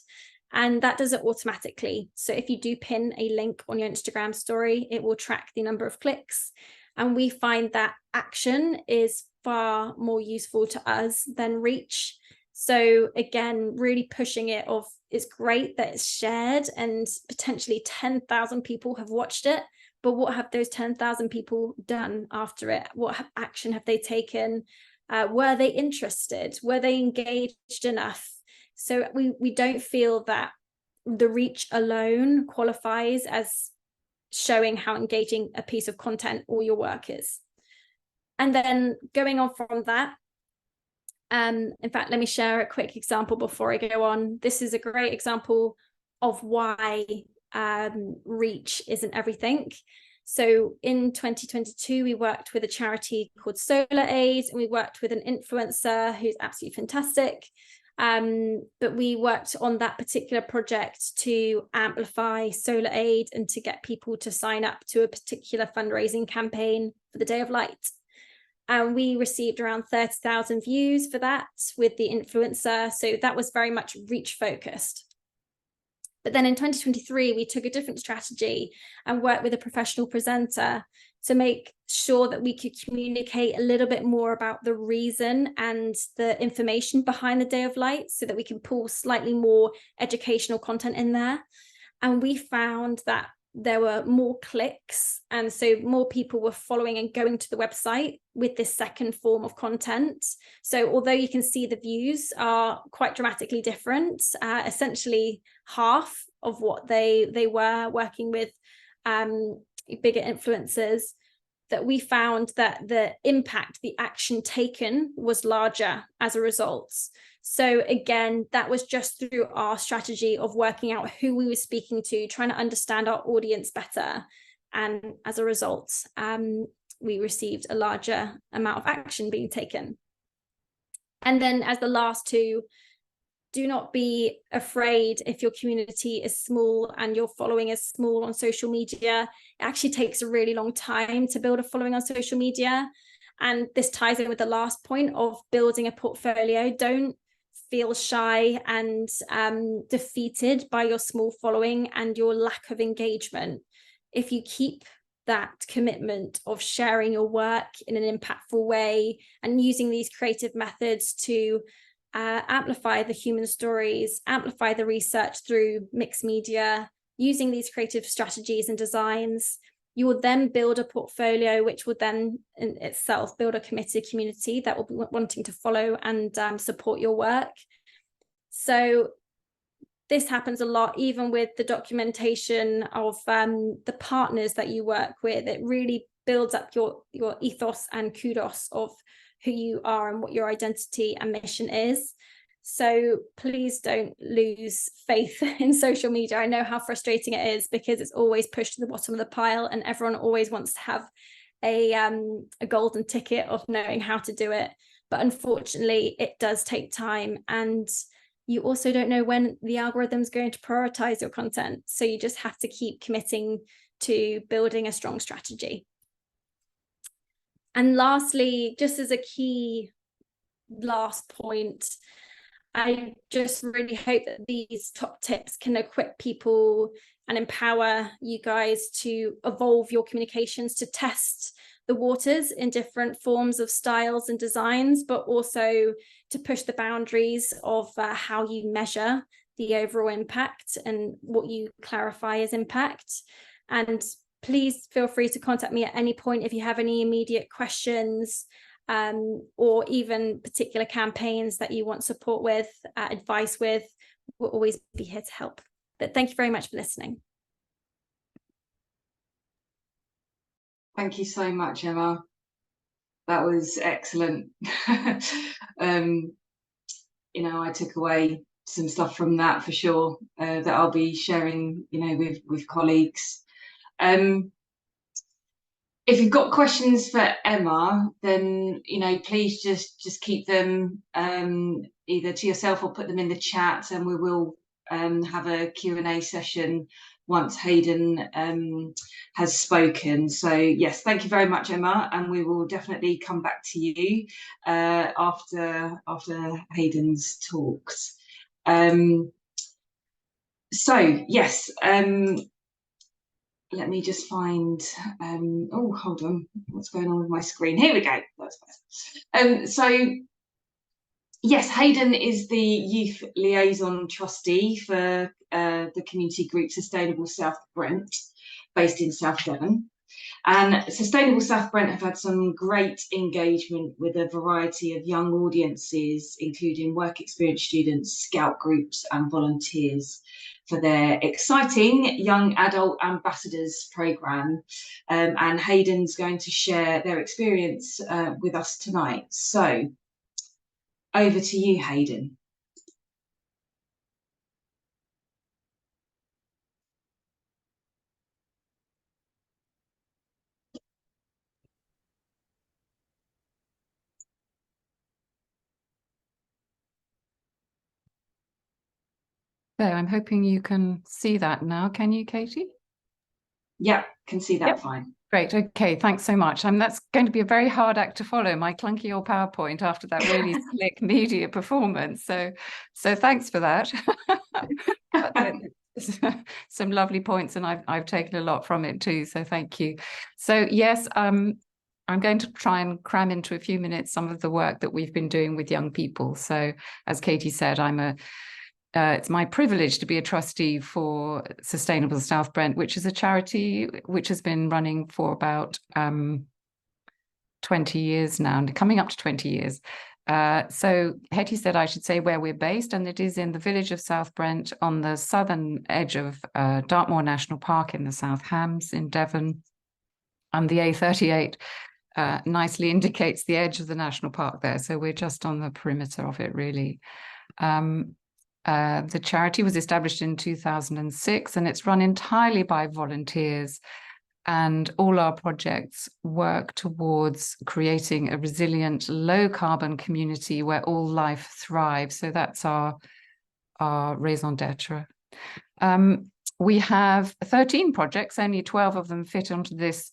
and that does it automatically. So if you do pin a link on your Instagram story, it will track the number of clicks. And we find that action is far more useful to us than reach. So again, really pushing it of, it's great that it's shared and potentially 10,000 people have watched it, but what have those 10,000 people done after it? What action have they taken? Were they interested? Were they engaged enough? So we don't feel that the reach alone qualifies as showing how engaging a piece of content or your work is. And then going on from that, in fact, let me share a quick example before I go on. This is a great example of why reach isn't everything. So in 2022, we worked with a charity called Solar Aid, and we worked with an influencer who's absolutely fantastic. But we worked on that particular project to amplify Solar Aid and to get people to sign up to a particular fundraising campaign for the Day of Light. And we received around 30,000 views for that with the influencer. So that was very much reach focused. But then in 2023, we took a different strategy and worked with a professional presenter to make sure that we could communicate a little bit more about the reason and the information behind the Day of Light so that we can pull slightly more educational content in there. And we found that there were more clicks, and so more people were following and going to the website with this second form of content. So although you can see the views are quite dramatically different, essentially half of what they were working with bigger influencers, that we found that the impact, the action taken was larger as a result. So again, that was just through our strategy of working out who we were speaking to, trying to understand our audience better. And as a result, we received a larger amount of action being taken. And then as the last two, do not be afraid if your community is small and your following is small on social media. It actually takes a really long time to build a following on social media. And this ties in with the last point of building a portfolio. Don't feel shy and defeated by your small following and your lack of engagement. If you keep that commitment of sharing your work in an impactful way and using these creative methods to amplify the human stories, amplify the research through mixed media, using these creative strategies and designs, you will then build a portfolio, which will then in itself build a committed community that will be wanting to follow and support your work. So this happens a lot, even with the documentation of the partners that you work with. It really builds up your ethos and kudos of who you are and what your identity and mission is. So please don't lose faith in social media. I know how frustrating it is because it's always pushed to the bottom of the pile and everyone always wants to have a golden ticket of knowing how to do it. But unfortunately, it does take time, and you also don't know when the algorithm is going to prioritize your content. So you just have to keep committing to building a strong strategy. And lastly, just as a key last point, I just really hope that these top tips can equip people and empower you guys to evolve your communications, to test the waters in different forms of styles and designs, but also to push the boundaries of how you measure the overall impact and what you clarify as impact. And please feel free to contact me at any point if you have any immediate questions, or even particular campaigns that you want support with, advice with. We'll always be here to help. But thank you very much for listening. Thank you so much, Emma. That was excellent. You know, I took away some stuff from that for sure, that I'll be sharing, you know, with colleagues. If you've got questions for Emma, then, you know, please just keep them either to yourself or put them in the chat, and we will have a Q&A session once Hayden has spoken. So yes, thank you very much, Emma, and we will definitely come back to you after Hayden's talks. So yes, let me just find, oh, hold on, what's going on with my screen? Here we go, that's better. So yes, Hayden is the Youth Liaison Trustee for the community group Sustainable South Brent, based in South Devon. And Sustainable South Brent have had some great engagement with a variety of young audiences, including work experience students, scout groups and volunteers, for their exciting Young Adult Ambassadors programme. And Hayden's going to share their experience with us tonight. So over to you, Hayden. So I'm hoping you can see that now. Can you, Katie? Yeah, can see that fine. Great. Okay, thanks so much. That's going to be a very hard act to follow, my clunky old PowerPoint after that really slick media performance. So thanks for that. Some lovely points, and I've taken a lot from it too. So thank you. So yes, I'm going to try and cram into a few minutes some of the work that we've been doing with young people. So as Katie said, it's my privilege to be a trustee for Sustainable South Brent, which is a charity which has been running for about 20 years now, and coming up to 20 years. So Hetty said I should say where we're based, and it is in the village of South Brent on the southern edge of Dartmoor National Park in the South Hams in Devon. And the A38 nicely indicates the edge of the national park there. So we're just on the perimeter of it, really. The charity was established in 2006, and it's run entirely by volunteers, and all our projects work towards creating a resilient, low-carbon community where all life thrives. So that's our raison d'etre. We have 13 projects, only 12 of them fit onto this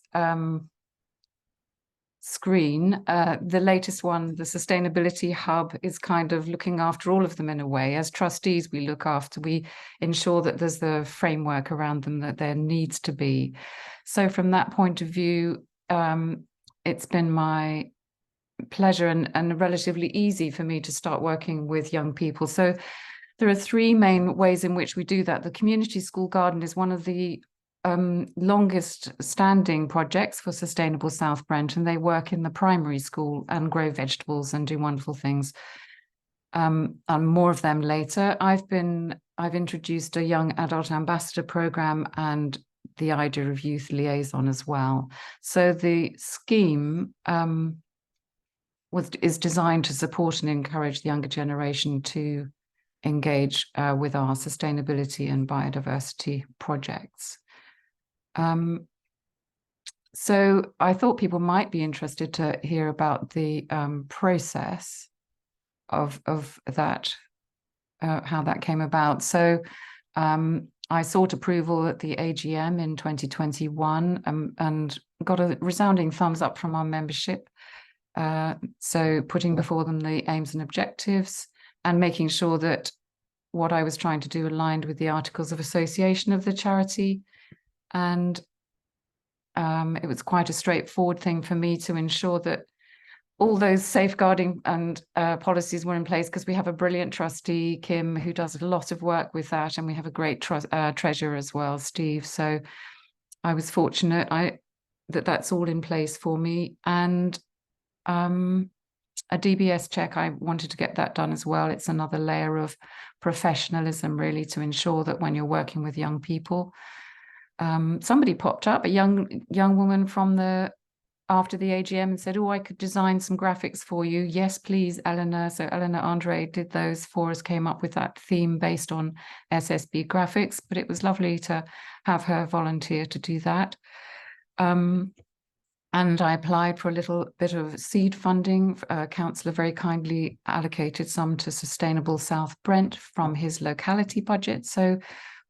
screen. The latest one, the Sustainability Hub, is kind of looking after all of them in a way. As trustees, we ensure that there's the framework around them that there needs to be. So from that point of view, it's been my pleasure and relatively easy for me to start working with young people. So there are three main ways in which we do that. The Community School Garden is one of the longest standing projects for Sustainable South Brent, and they work in the primary school and grow vegetables and do wonderful things. And more of them later. I've introduced a young adult ambassador program and the idea of youth liaison as well. So the scheme is designed to support and encourage the younger generation to engage with our sustainability and biodiversity projects. So I thought people might be interested to hear about the process of that, how that came about. So I sought approval at the AGM in 2021 and got a resounding thumbs up from our membership. So putting before them the aims and objectives and making sure that what I was trying to do aligned with the Articles of Association of the charity. And it was quite a straightforward thing for me to ensure that all those safeguarding and policies were in place, because we have a brilliant trustee, Kim, who does a lot of work with that, and we have a great treasurer as well, Steve. So I was fortunate that that's all in place for me. And a DBS check, I wanted to get that done as well. It's another layer of professionalism, really, to ensure that when you're working with young people. Somebody popped up, a young woman from after the AGM, and said, oh, I could design some graphics for you. Yes, please, Eleanor. So Eleanor Andre did those for us, came up with that theme based on SSB graphics, but it was lovely to have her volunteer to do that. And I applied for a little bit of seed funding. Councillor very kindly allocated some to Sustainable South Brent from his locality budget, so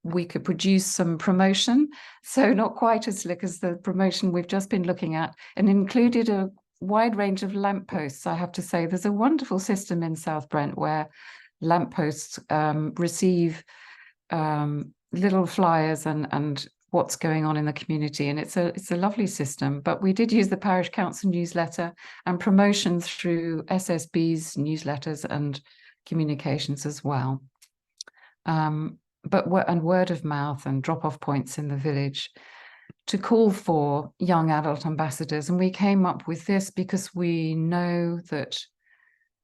we could produce some promotion. So not quite as slick as the promotion we've just been looking at, and included a wide range of lampposts. I have to say, there's a wonderful system in South Brent where lampposts receive little flyers and what's going on in the community, and it's a lovely system. But we did use the parish council newsletter and promotions through SSB's newsletters and communications as well. But word of mouth and drop-off points in the village to call for young adult ambassadors. And we came up with this because we know that,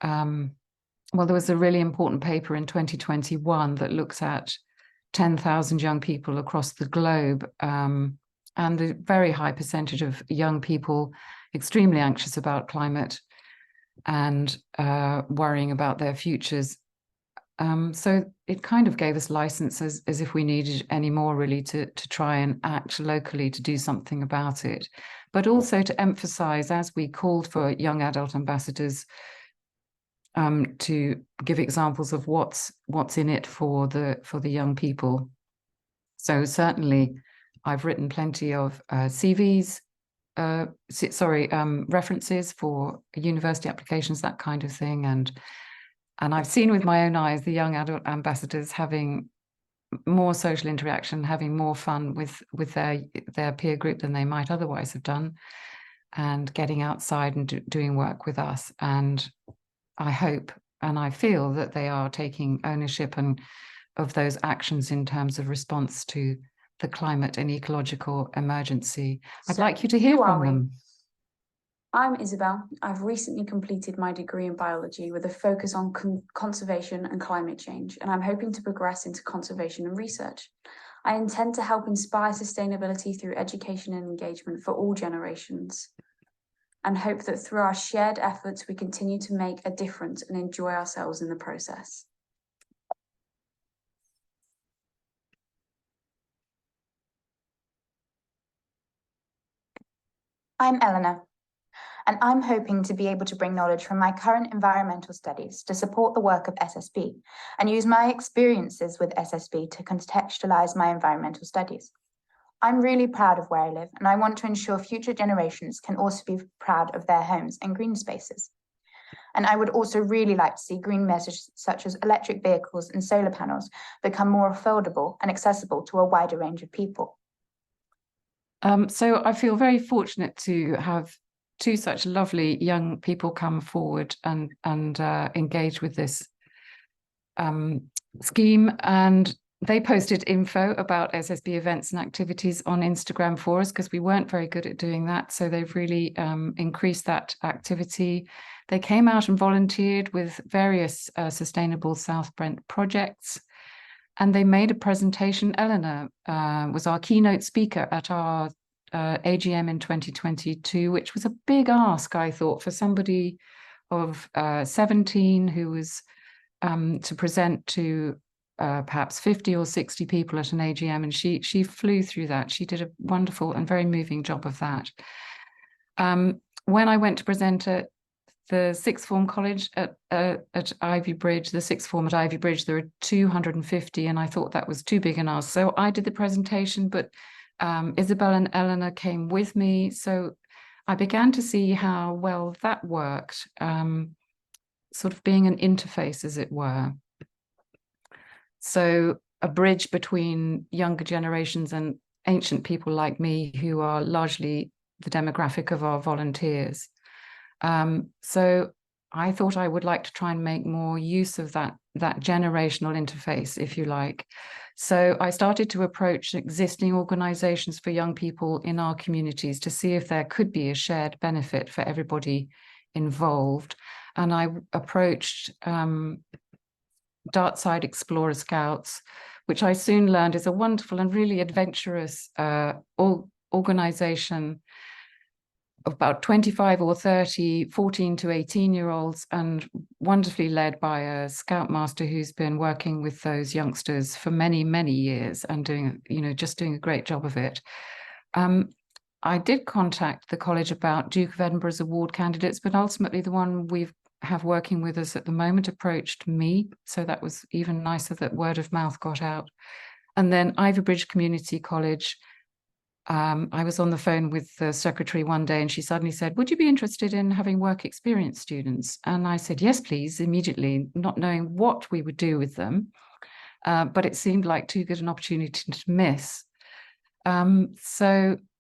well, there was a really important paper in 2021 that looks at 10,000 young people across the globe, and a very high percentage of young people extremely anxious about climate and worrying about their futures. So it kind of gave us license as if we needed any more, really, to try and act locally to do something about it, but also to emphasize, as we called for young adult ambassadors, to give examples of what's in it for the young people. So certainly I've written plenty of CVs, references for university applications, that kind of thing, and I've seen with my own eyes the young adult ambassadors having more social interaction, having more fun with their peer group than they might otherwise have done, and getting outside and doing work with us. And I hope and I feel that they are taking ownership of those actions in terms of response to the climate and ecological emergency. I'd like you to hear from them. I'm Isabel. I've recently completed my degree in biology with a focus on conservation and climate change, and I'm hoping to progress into conservation and research. I intend to help inspire sustainability through education and engagement for all generations, and hope that through our shared efforts, we continue to make a difference and enjoy ourselves in the process. I'm Eleanor, and I'm hoping to be able to bring knowledge from my current environmental studies to support the work of SSB and use my experiences with SSB to contextualize my environmental studies. I'm really proud of where I live, and I want to ensure future generations can also be proud of their homes and green spaces. And I would also really like to see green measures such as electric vehicles and solar panels become more affordable and accessible to a wider range of people. So I feel very fortunate to have two such lovely young people come forward and engage with this scheme. And they posted info about SSB events and activities on Instagram for us, because we weren't very good at doing that. So they've really increased that activity. They came out and volunteered with various Sustainable South Brent projects. And they made a presentation. Eleanor was our keynote speaker at our AGM in 2022, which was a big ask, I thought, for somebody of 17 who was to present to perhaps 50 or 60 people at an AGM, and she flew through that. She did a wonderful and very moving job of that. When I went to present at the sixth form college at Ivy Bridge, the sixth form at Ivy Bridge, there are 250, and I thought that was too big an ask. So I did the presentation, but Isabel and Eleanor came with me. So I began to see how well that worked, sort of being an interface, as it were. So a bridge between younger generations and ancient people like me, who are largely the demographic of our volunteers. So I thought I would like to try and make more use of that generational interface, if you like. So I started to approach existing organizations for young people in our communities to see if there could be a shared benefit for everybody involved. And I approached Dartside Explorer Scouts, which I soon learned is a wonderful and really adventurous organization of about 25 or 30, 14 to 18-year-olds, and wonderfully led by a scoutmaster who's been working with those youngsters for many, many years and doing, just doing a great job of it. I did contact the college about Duke of Edinburgh's award candidates, but ultimately the one we have working with us at the moment approached me. So that was even nicer that word of mouth got out. And then Ivybridge Community College, I was on the phone with the secretary one day and she suddenly said, would you be interested in having work experience students? And I said, yes, please, immediately, not knowing what we would do with them. But it seemed like too good an opportunity to miss. First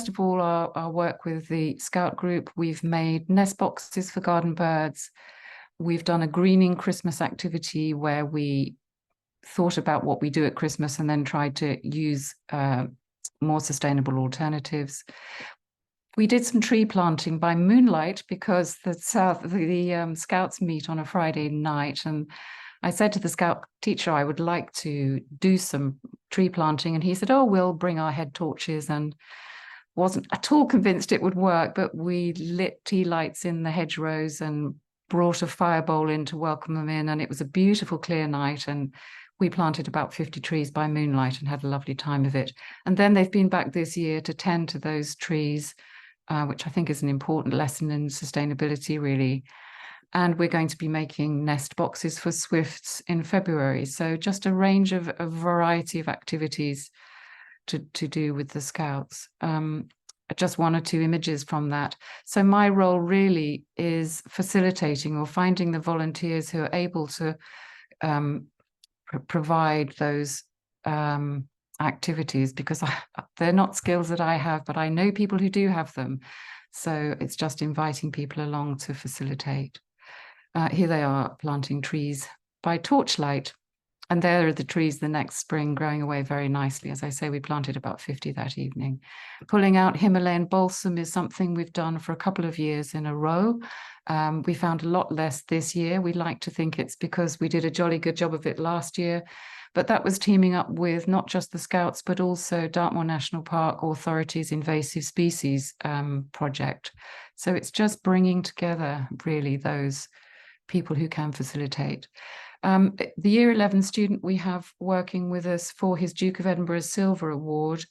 of all, our work with the Scout group, we've made nest boxes for garden birds. We've done a greening Christmas activity where we thought about what we do at Christmas and then tried to use more sustainable alternatives. We did some tree planting by moonlight because the Scouts meet on a Friday night, and I said to the Scout teacher I would like to do some tree planting, and he said, oh, we'll bring our head torches, and wasn't at all convinced it would work, but we lit tea lights in the hedgerows and brought a fire bowl in to welcome them in, and it was a beautiful clear night, and we planted about 50 trees by moonlight and had a lovely time of it. And then they've been back this year to tend to those trees, which I think is an important lesson in sustainability, really. And we're going to be making nest boxes for swifts in February. So just a range of a variety of activities to do with the Scouts. Just one or two images from that. So my role really is facilitating or finding the volunteers who are able to provide those activities, because they're not skills that I have, but I know people who do have them. So it's just inviting people along to facilitate. Here they are planting trees by torchlight. And there are the trees the next spring growing away very nicely. As I say, we planted about 50 that evening. Pulling out Himalayan balsam is something we've done for a couple of years in a row. We found a lot less this year. We like to think it's because we did a jolly good job of it last year. But that was teaming up with not just the Scouts, but also Dartmoor National Park Authority's invasive species project. So it's just bringing together really those people who can facilitate. The Year 11 student we have working with us for his Duke of Edinburgh Silver Award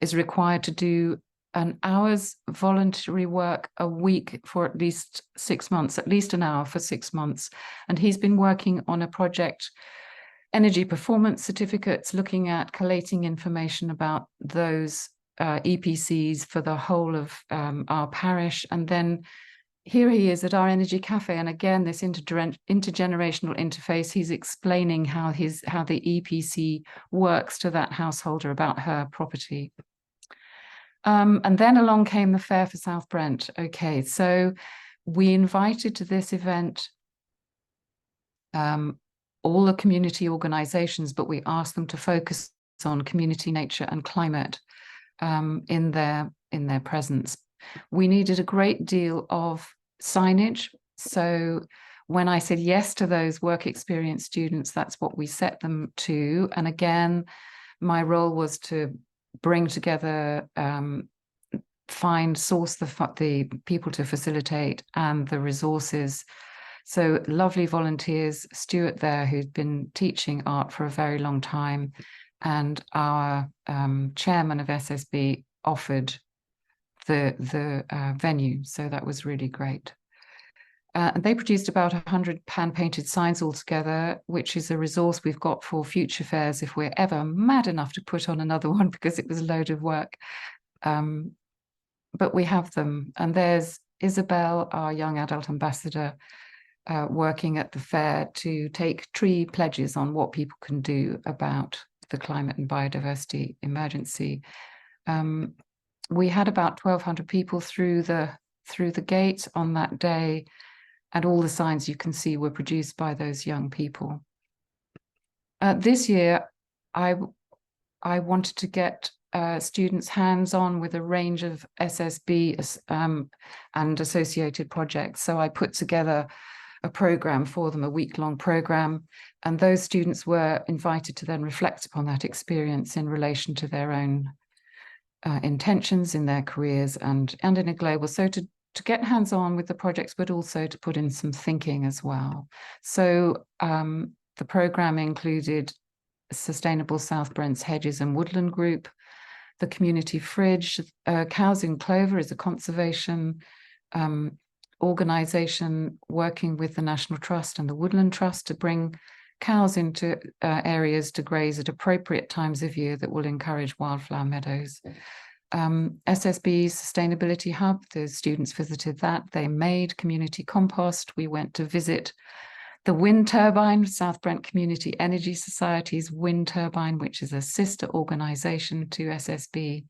is required to do an hour's voluntary work a week for at least 6 months, at least an hour for 6 months. And he's been working on a project, energy performance certificates, looking at collating information about those EPCs for the whole of our parish. And then here he is at our energy cafe, and again, this intergenerational interface. He's explaining how the EPC works to that householder about her property. And then along came the Fair for South Brent. Okay, so we invited to this event all the community organizations, but we asked them to focus on community, nature, and climate in their presence. We needed a great deal of signage. So when I said yes to those work experience students, that's what we set them to. And again, my role was to bring together, source the people to facilitate and the resources. So lovely volunteers, Stuart there, who'd been teaching art for a very long time, and our chairman of SSB offered the venue, so that was really great. They produced about 100 hand-painted signs altogether, which is a resource we've got for future fairs if we're ever mad enough to put on another one, because it was a load of work. but we have them. And there's Isabel, our young adult ambassador, working at the fair to take tree pledges on what people can do about the climate and biodiversity emergency. We had about 1,200 people through the gate on that day, and all the signs you can see were produced by those young people. This year, I wanted to get students hands-on with a range of SSB and associated projects. So I put together a program for them, a week-long program, and those students were invited to then reflect upon that experience in relation to their own intentions in their careers and in a global. So to get hands-on with the projects, but also to put in some thinking as well. So the program included Sustainable South Brent's Hedges and Woodland Group, the Community Fridge. Cows in Clover is a conservation organisation working with the National Trust and the Woodland Trust to bring cows into areas to graze at appropriate times of year that will encourage wildflower meadows. SSB's Sustainability Hub, the students visited that. They made community compost. We went to visit the wind turbine, South Brent Community Energy Society's wind turbine, which is a sister organisation to SSB.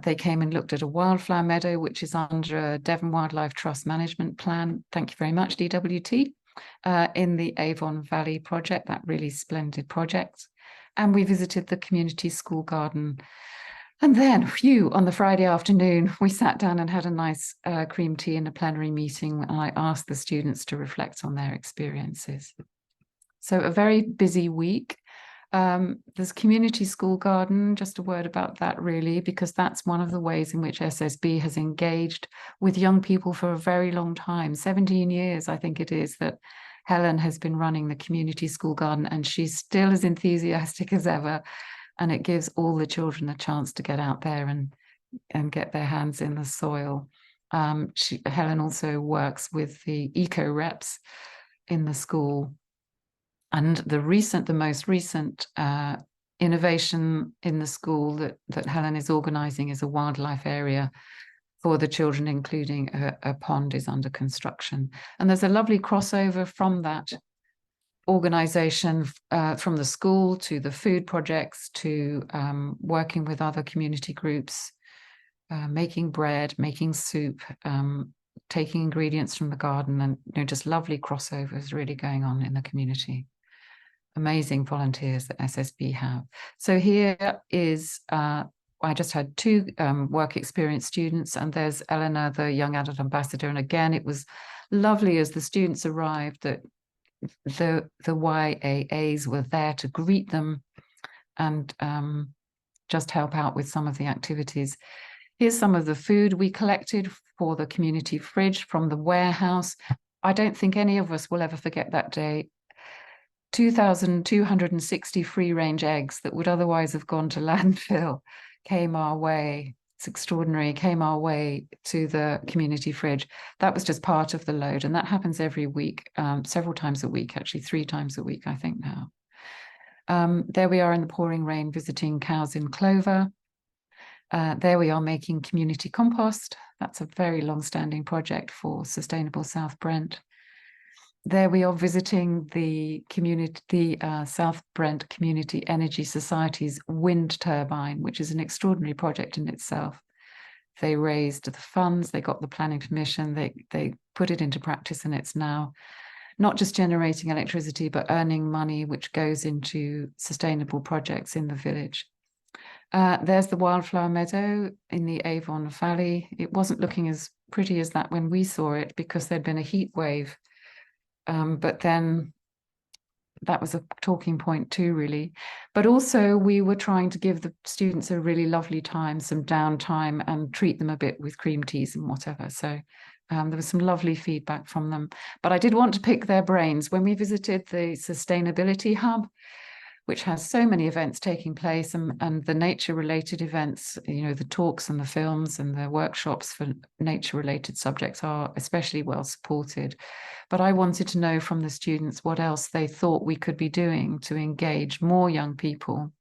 They came and looked at a wildflower meadow, which is under a Devon Wildlife Trust Management Plan. Thank you very much, DWT, in the Avon Valley project, that really splendid project. And we visited the community school garden. And then, on the Friday afternoon, we sat down and had a nice cream tea in a plenary meeting, and I asked the students to reflect on their experiences. So a very busy week. There's community school garden, just a word about that really, because that's one of the ways in which SSB has engaged with young people for a very long time. 17 years, I think it is, that Helen has been running the community school garden, and she's still as enthusiastic as ever. And it gives all the children a chance to get out there and get their hands in the soil. Helen also works with the eco reps in the school. And the most recent innovation in the school that Helen is organising is a wildlife area for the children, including a pond is under construction. And there's a lovely crossover from that organisation, from the school to the food projects to working with other community groups, making bread, making soup, taking ingredients from the garden, and just lovely crossovers really going on in the community. Amazing volunteers that SSB have. So here is, I just had 2 work experience students, and there's Eleanor, the young adult ambassador. And again, it was lovely as the students arrived that the YAAs were there to greet them and just help out with some of the activities. Here's some of the food we collected for the community fridge from the warehouse. I don't think any of us will ever forget that day. 2,260 free-range eggs that would otherwise have gone to landfill came our way. It's extraordinary, came our way to the community fridge. That was just part of the load, and that happens every week, several times a week, actually 3 times a week, I think now. There we are in the pouring rain visiting Cows in Clover. There we are making community compost. That's a very long-standing project for Sustainable South Brent. There we are visiting the South Brent Community Energy Society's wind turbine, which is an extraordinary project in itself. They raised the funds, they got the planning permission, they put it into practice, and it's now not just generating electricity, but earning money, which goes into sustainable projects in the village. There's the wildflower meadow in the Avon Valley. It wasn't looking as pretty as that when we saw it because there'd been a heat wave. But then that was a talking point too, really. But also we were trying to give the students a really lovely time, some downtime, and treat them a bit with cream teas and whatever. So there was some lovely feedback from them. But I did want to pick their brains. When we visited the Sustainability Hub, which has so many events taking place, and the nature-related events, the talks and the films and the workshops for nature-related subjects are especially well supported. But I wanted to know from the students what else they thought we could be doing to engage more young people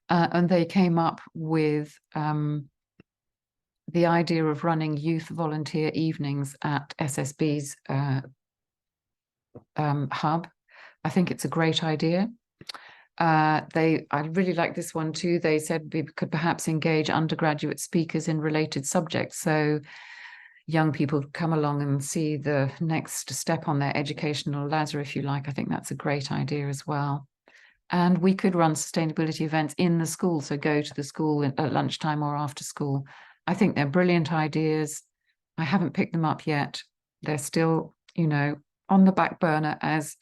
and they came up with the idea of running youth volunteer evenings at SSB's hub. I think it's a great idea. I really like this one too. They said we could perhaps engage undergraduate speakers in related subjects. So young people come along and see the next step on their educational ladder, if you like. I think that's a great idea as well. And we could run sustainability events in the school. So go to the school at lunchtime or after school. I think they're brilliant ideas. I haven't picked them up yet. They're still, on the back burner as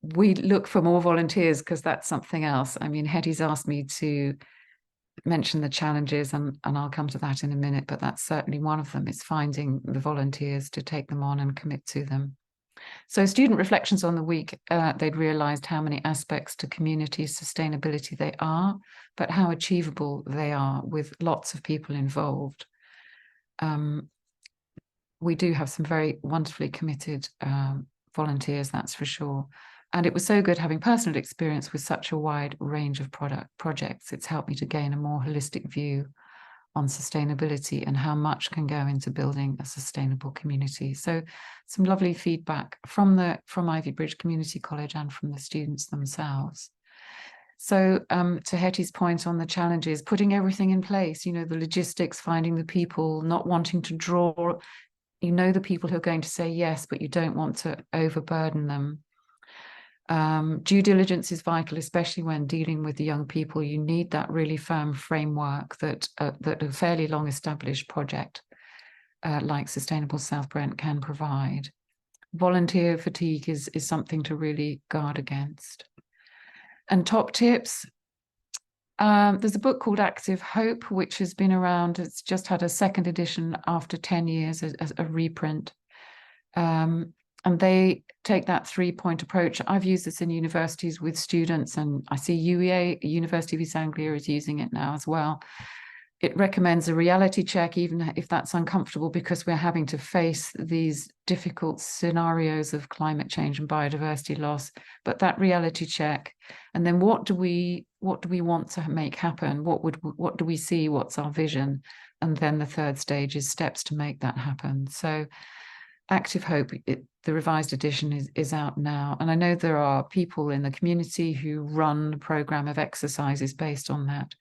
we look for more volunteers, because that's something else. I mean, Hetty's asked me to mention the challenges, and I'll come to that in a minute, but that's certainly one of them, is finding the volunteers to take them on and commit to them. So student reflections on the week, they'd realised how many aspects to community sustainability they are, but how achievable they are with lots of people involved. We do have some very wonderfully committed volunteers, that's for sure. And it was so good having personal experience with such a wide range of projects. It's helped me to gain a more holistic view on sustainability and how much can go into building a sustainable community. So some lovely feedback from Ivy Bridge Community College and from the students themselves. So to Hetty's point on the challenges, putting everything in place, the logistics, finding the people, not wanting to draw, the people who are going to say yes, but you don't want to overburden them. Due diligence is vital, especially when dealing with the young people. You need that really firm framework that a fairly long established project like Sustainable South Brent can provide. Volunteer fatigue is something to really guard against. And top tips. There's a book called Active Hope, which has been around. It's just had a second edition after 10 years as a reprint. And they take that 3-point approach. I've used this in universities with students, and I see UEA, University of East Anglia, is using it now as well. It recommends a reality check, even if that's uncomfortable, because we're having to face these difficult scenarios of climate change and biodiversity loss. But that reality check, and then what do we want to make happen? What do we see? What's our vision? And then the third stage is steps to make that happen. So Active Hope, the revised edition is out now. And I know there are people in the community who run a program of exercises based on that.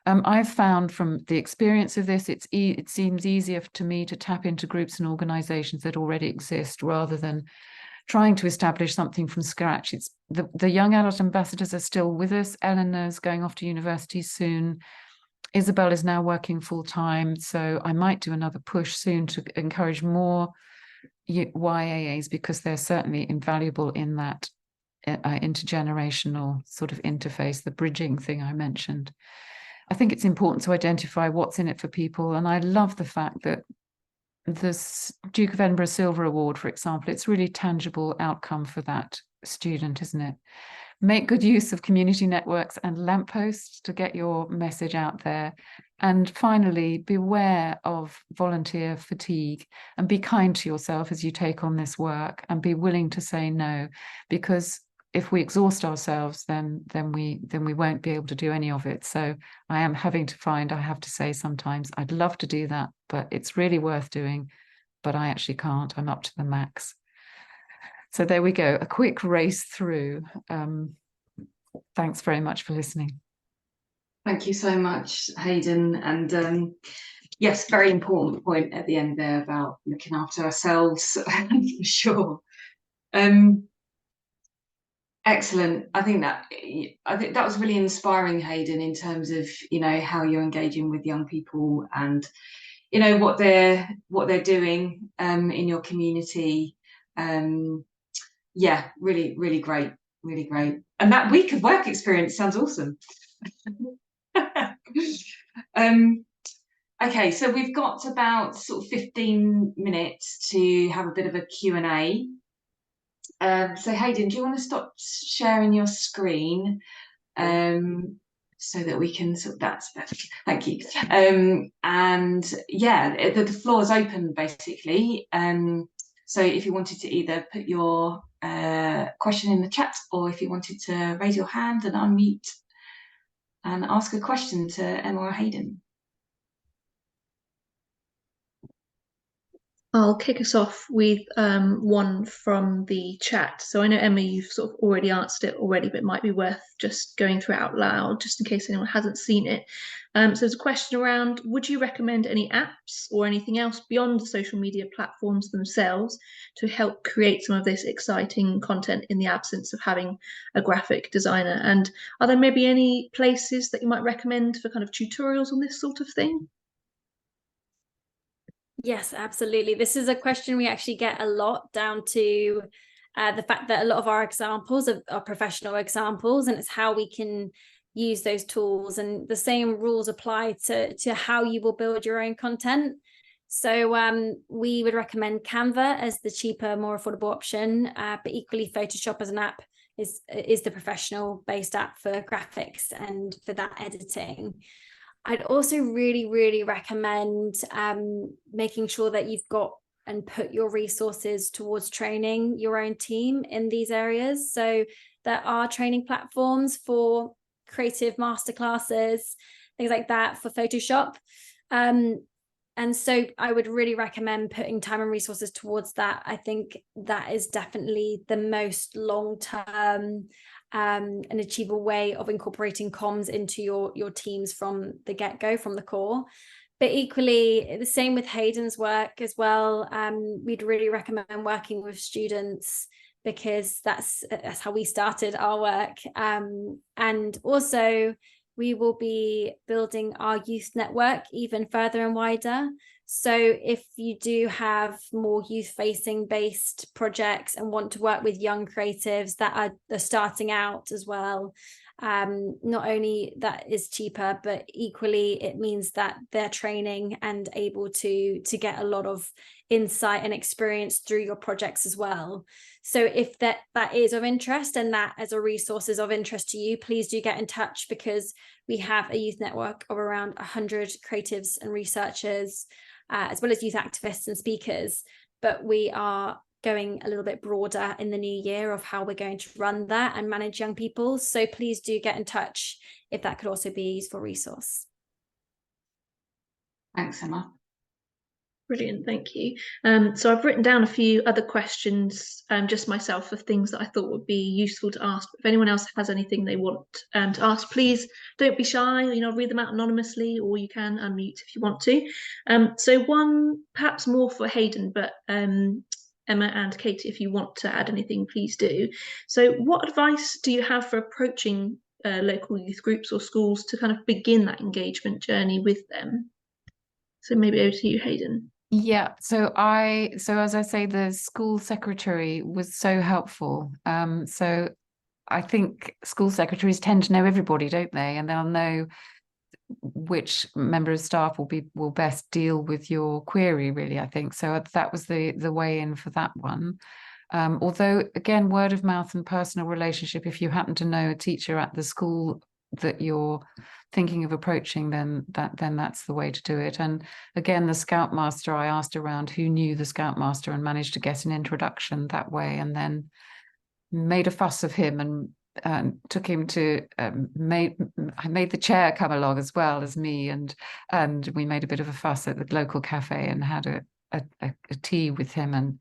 I've found from the experience of this, it seems easier to me to tap into groups and organizations that already exist rather than trying to establish something from scratch. It's the young adult ambassadors are still with us. Eleanor's going off to university soon. Isabel is now working full time. So I might do another push soon to encourage more YAAs, because they're certainly invaluable in that intergenerational sort of interface, the bridging thing I mentioned. I think it's important to identify what's in it for people. And I love the fact that this Duke of Edinburgh Silver Award, for example, it's really tangible outcome for that student, isn't it? Make good use of community networks and lampposts to get your message out there. And finally, beware of volunteer fatigue and be kind to yourself as you take on this work, and be willing to say no, because if we exhaust ourselves, then we won't be able to do any of it. So I am having to I have to say sometimes I'd love to do that, but it's really worth doing, but I actually can't. I'm up to the max. So there we go, a quick race through. Thanks very much for listening. Thank you so much, Hayden. And yes, very important point at the end there about looking after ourselves, for sure. Excellent. I think that was really inspiring, Hayden, in terms of how you're engaging with young people and what they're doing in your community. Yeah, really great, really great. And that week of work experience sounds awesome. Okay, so we've got about sort of 15 minutes to have a bit of a Q&A. So Hayden, do you want to stop sharing your screen so that we can that's thank you. And yeah, the floor is open basically. So if you wanted to either put your question in the chat, or if you wanted to raise your hand and unmute, and ask a question to Emma or Hayden. I'll kick us off with one from the chat. So I know, Emma, you've sort of already answered it already, but it might be worth just going through it out loud, just in case anyone hasn't seen it. So there's a question around, would you recommend any apps or anything else beyond the social media platforms themselves to help create some of this exciting content in the absence of having a graphic designer? And are there maybe any places that you might recommend for kind of tutorials on this sort of thing? Yes, absolutely. This is a question we actually get a lot, down to the fact that a lot of our examples are professional examples, and it's how we can use those tools. And the same rules apply to how you will build your own content. So we would recommend Canva as the cheaper, more affordable option, but equally Photoshop as an app is the professional based app for graphics and for that editing. I'd also really recommend making sure that you've got and put your resources towards training your own team in these areas. So there are training platforms for creative masterclasses, things like that for Photoshop. And so I would really recommend putting time and resources towards that. I think that is definitely the most long-term an achievable way of incorporating comms into your teams from the get-go, from the core. But equally, the same with Hayden's work as well. We'd really recommend working with students, because that's how we started our work. And also, we will be building our youth network even further and wider. So if you do have more youth-facing based projects and want to work with young creatives that are starting out as well, not only that is cheaper, but equally it means that they're training and able to get a lot of insight and experience through your projects as well. So if that is of interest, and that as a resource is of interest to you, please do get in touch, because we have a youth network of around 100 creatives and researchers, as well as youth activists and speakers. But we are going a little bit broader in the new year of how we're going to run that and manage young people. So please do get in touch if that could also be a useful resource. Thanks, Emma. Brilliant, thank you. So I've written down a few other questions, just myself, of things that I thought would be useful to ask. If anyone else has anything they want to ask, please don't be shy. Read them out anonymously, or you can unmute if you want to. So one perhaps more for Hayden, but Emma and Katie, if you want to add anything, please do. So what advice do you have for approaching local youth groups or schools to kind of begin that engagement journey with them? So maybe over to you, Hayden. Yeah, so as I say, the school secretary was so helpful. So I think school secretaries tend to know everybody, don't they? And they'll know which member of staff will best deal with your query, really, I think. So that was the way in for that one. Although, again, word of mouth and personal relationship, if you happen to know a teacher at the school that you're thinking of approaching, then that's the way to do it. And again, the Scoutmaster, I asked around who knew the Scoutmaster and managed to get an introduction that way, and then made a fuss of him and took him to I made the chair come along as well as me, and we made a bit of a fuss at the local cafe and had a tea with him,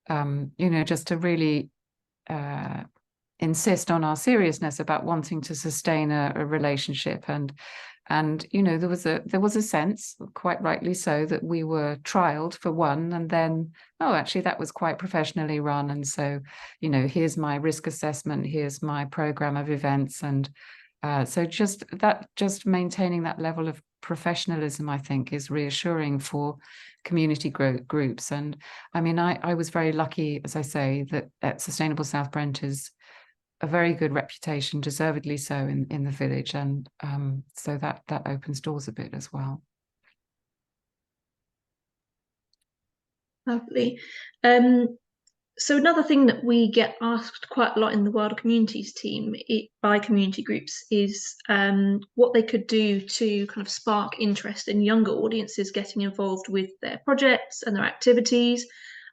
and just to really insist on our seriousness about wanting to sustain a relationship, and there was a sense, quite rightly so, that we were trialed for one, and then actually that was quite professionally run, and so here's my risk assessment, here's my program of events, and so just maintaining that level of professionalism, I think, is reassuring for community groups. And I mean, I was very lucky, as I say, that Sustainable South Brent is a very good reputation, deservedly so, in the village, and so that opens doors a bit as well. Lovely. So another thing that we get asked quite a lot in the Wider Communities team by community groups is what they could do to kind of spark interest in younger audiences getting involved with their projects and their activities.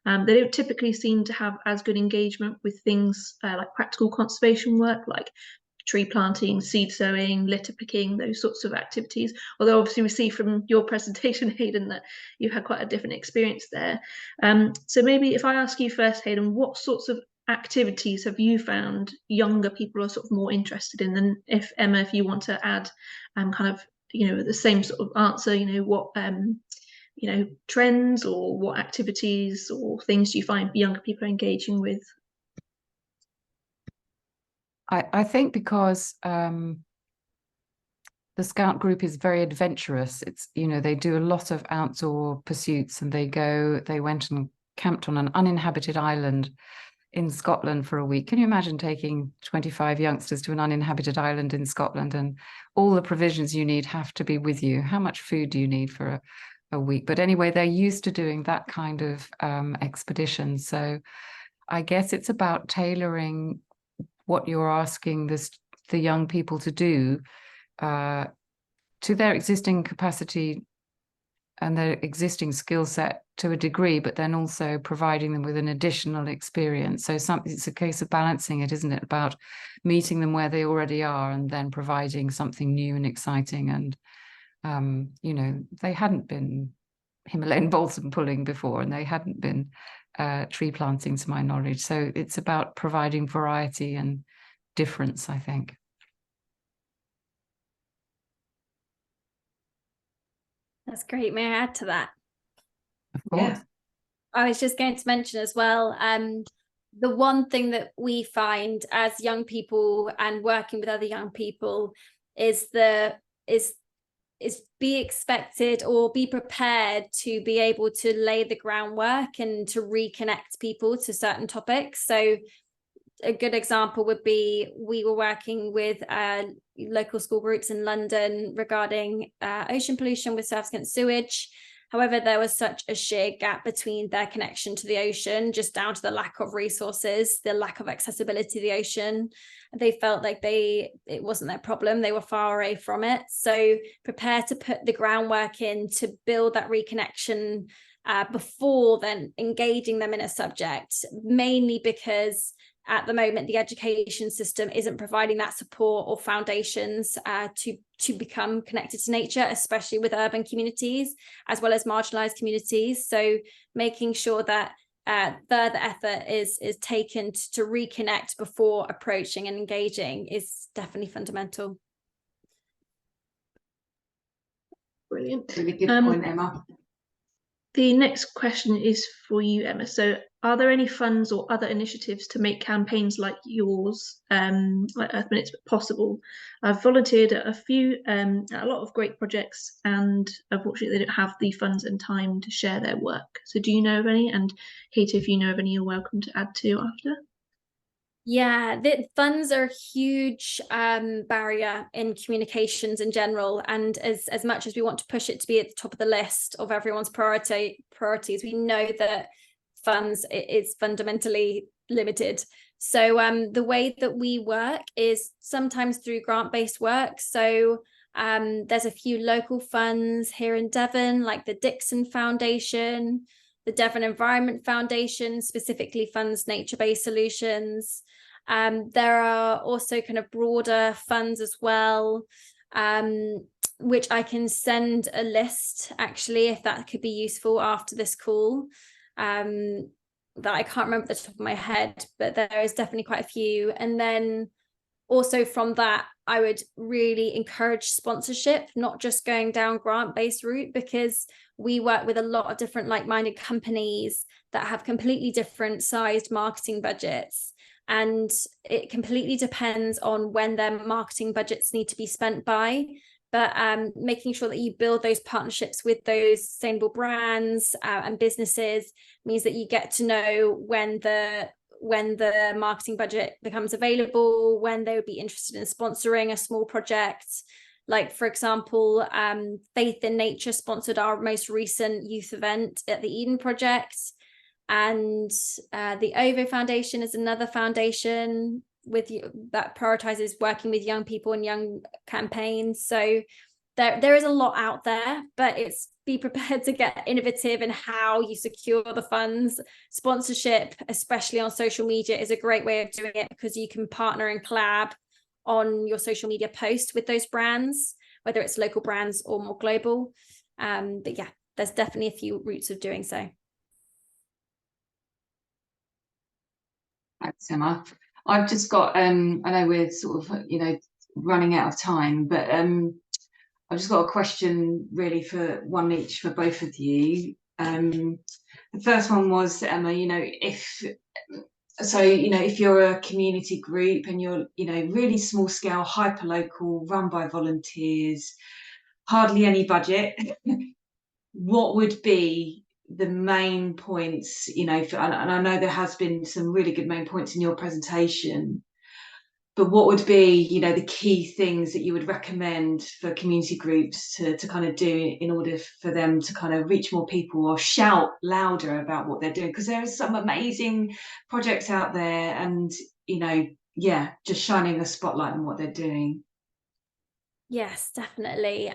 They don't typically seem to have as good engagement with things like practical conservation work, like tree planting, seed sowing, litter picking, those sorts of activities. Although obviously we see from your presentation, Hayden, that you've had quite a different experience there. So maybe if I ask you first, Hayden, what sorts of activities have you found younger people are sort of more interested in? Then if Emma, if you want to add kind of, you know, the same sort of answer, you know, what you know, trends or what activities or things do you find younger people are engaging with? I think because the Scout group is very adventurous. It's, you know, they do a lot of outdoor pursuits, and they went and camped on an uninhabited island in Scotland for a week. Can you imagine taking 25 youngsters to an uninhabited island in Scotland, and all the provisions you need have to be with you? How much food do you need for a week? But anyway, they're used to doing that kind of expedition. So I guess it's about tailoring what you're asking the young people to do to their existing capacity and their existing skill set to a degree, but then also providing them with an additional experience. So it's a case of balancing it, isn't it? About meeting them where they already are and then providing something new and exciting. And, you know, they hadn't been Himalayan balsam pulling before, and they hadn't been tree planting, to my knowledge. So it's about providing variety and difference, I think. That's great. May I add to that? Of course. Yeah. I was just going to mention as well, the one thing that we find as young people and working with other young people is be expected or be prepared to be able to lay the groundwork and to reconnect people to certain topics. So a good example would be, we were working with local school groups in London regarding ocean pollution with surfactant sewage. However, there was such a sheer gap between their connection to the ocean, just down to the lack of resources, the lack of accessibility to the ocean. They felt like it wasn't their problem. They were far away from it. So prepare to put the groundwork in to build that reconnection before then engaging them in a subject, mainly because at the moment, the education system isn't providing that support or foundations to become connected to nature, especially with urban communities, as well as marginalized communities. So making sure that further effort is taken to reconnect before approaching and engaging is definitely fundamental. Brilliant. Really good point, Emma. The next question is for you, Emma. So are there any funds or other initiatives to make campaigns like yours, like Earth Minutes, possible? I've volunteered at a lot of great projects, and unfortunately they don't have the funds and time to share their work. So do you know of any? And Kate, if you know of any, you're welcome to add to after. Yeah, the funds are a huge barrier in communications in general, and as much as we want to push it to be at the top of the list of everyone's priorities, we know that funds is fundamentally limited. So the way that we work is sometimes through grant-based work. So there's a few local funds here in Devon, like the Dixon Foundation, the Devon Environment Foundation specifically funds nature-based solutions. There are also kind of broader funds as well, which I can send a list, actually, if that could be useful after this call, that I can't remember at the top of my head, but there is definitely quite a few. And then also from that, I would really encourage sponsorship, not just going down grant-based route, because we work with a lot of different like-minded companies that have completely different sized marketing budgets. And it completely depends on when their marketing budgets need to be spent by. But making sure that you build those partnerships with those sustainable brands and businesses means that you get to know when the marketing budget becomes available, when they would be interested in sponsoring a small project. Like, for example, Faith in Nature sponsored our most recent youth event at the Eden Project. And the OVO Foundation is another foundation that prioritizes working with young people and young campaigns. So there is a lot out there, but it's be prepared to get innovative in how you secure the funds. Sponsorship, especially on social media, is a great way of doing it, because you can partner and collab on your social media post with those brands, whether it's local brands or more global. But yeah, there's definitely a few routes of doing so. Thanks, Emma. I've just got I know we're sort of, you know, running out of time, but I've just got a question really for one each for both of you. The first one was, Emma, you know, if you're a community group and you're, you know, really small scale, hyper local, run by volunteers, hardly any budget, what would be the main points, you know, and I know there has been some really good main points in your presentation, but what would be, you know, the key things that you would recommend for community groups to kind of do in order for them to kind of reach more people or shout louder about what they're doing? Because there is some amazing projects out there, and, you know, yeah, just shining a spotlight on what they're doing. Yes, definitely.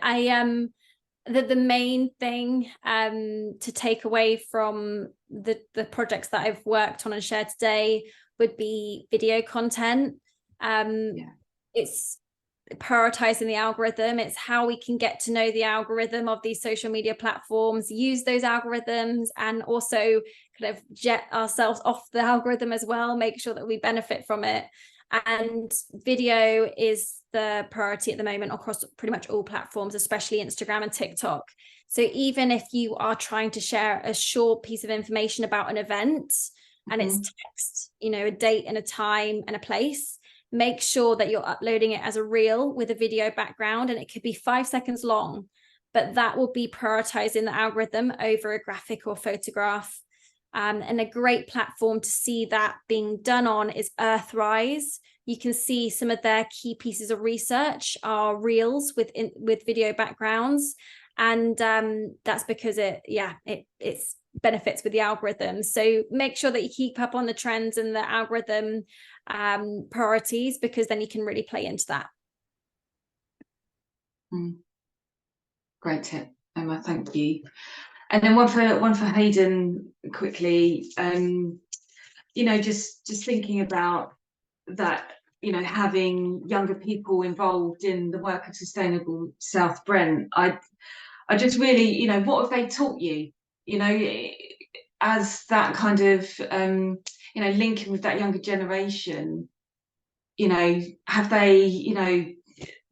The main thing to take away from the projects that I've worked on and shared today would be video content. It's prioritizing the algorithm. It's how we can get to know the algorithm of these social media platforms, use those algorithms, and also kind of jet ourselves off the algorithm as well, make sure that we benefit from it. And video is the priority at the moment across pretty much all platforms, especially Instagram and TikTok. So even if you are trying to share a short piece of information about an event and it's text, you know, a date and a time and a place, make sure that you're uploading it as a reel with a video background, and it could be 5 seconds long, but that will be prioritizing the algorithm over a graphic or photograph. And a great platform to see that being done on is Earthrise. You can see some of their key pieces of research are reels with video backgrounds, and that's because it's benefits with the algorithm. So make sure that you keep up on the trends and the algorithm priorities, because then you can really play into that. Great tip, Emma, thank you. And then one for Hayden quickly. You know, just thinking about that, you know, having younger people involved in the work of Sustainable South Brent. I just really, you know, what have they taught you? You know, as that kind of you know, linking with that younger generation, you know, have they, you know,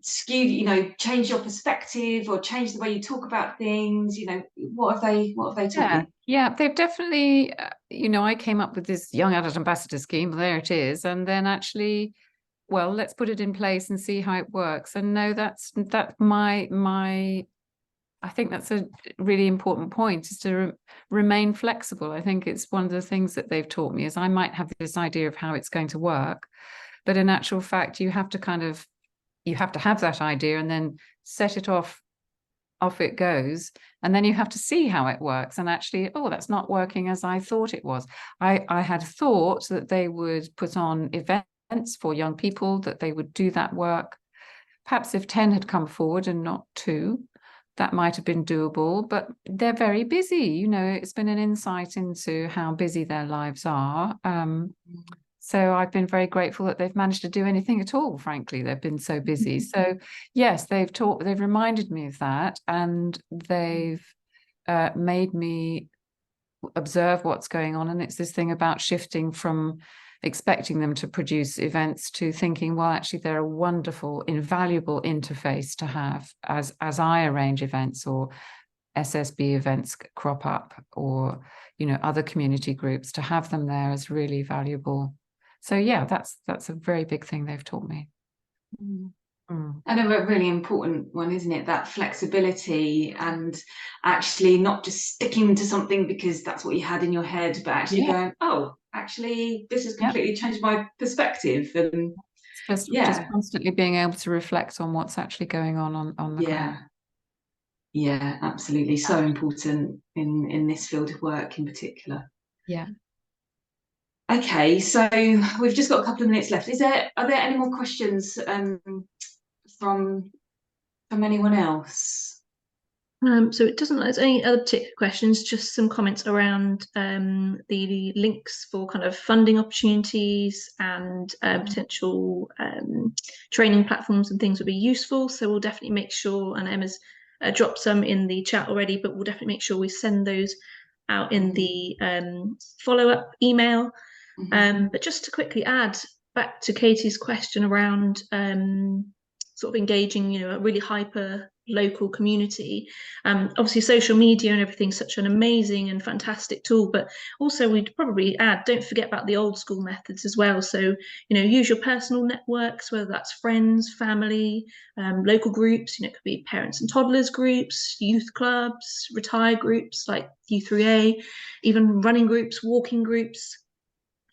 skewed, you know, change your perspective or change the way you talk about things? You know, what have they taught you? Yeah, they've definitely, you know, I came up with this young adult ambassador scheme, there it is, and then actually, well, let's put it in place and see how it works. And no, that's my I think that's a really important point, is to remain flexible. I think it's one of the things that they've taught me, is I might have this idea of how it's going to work, but in actual fact, you have to have that idea and then set it off it goes, and then you have to see how it works, and actually, oh, that's not working as I thought it was. I had thought that they would put on events for young people, that they would do that work. Perhaps if 10 had come forward and not 2, that might have been doable, but they're very busy. You know, it's been an insight into how busy their lives are. So I've been very grateful that they've managed to do anything at all, frankly. They've been so busy. So yes, they've reminded me of that, and they've made me observe what's going on. And it's this thing about shifting from expecting them to produce events to thinking, well, actually, they're a wonderful, invaluable interface to have as I arrange events, or SSB events crop up, or, you know, other community groups, to have them there is really valuable. So yeah, that's a very big thing they've taught me. And a really important one, isn't it? That flexibility, and actually not just sticking to something because that's what you had in your head, but actually going, oh, actually, this has completely changed my perspective. And just constantly being able to reflect on what's actually going on the ground. Yeah, absolutely. So important in this field of work in particular. Yeah. Okay, so we've just got a couple of minutes left. Are there any more questions from anyone else? So it doesn't look like there's any other particular questions, just some comments around the links for kind of funding opportunities and potential training platforms and things would be useful. So we'll definitely make sure, and Emma's dropped some in the chat already, but we'll definitely make sure we send those out in the follow-up email. But just to quickly add back to Katie's question around sort of engaging, you know, a really hyper local community. Obviously social media and everything's such an amazing and fantastic tool, but also we'd probably add, don't forget about the old school methods as well. So, you know, use your personal networks, whether that's friends, family, local groups, you know, it could be parents and toddlers groups, youth clubs, retire groups like U3A, even running groups, walking groups,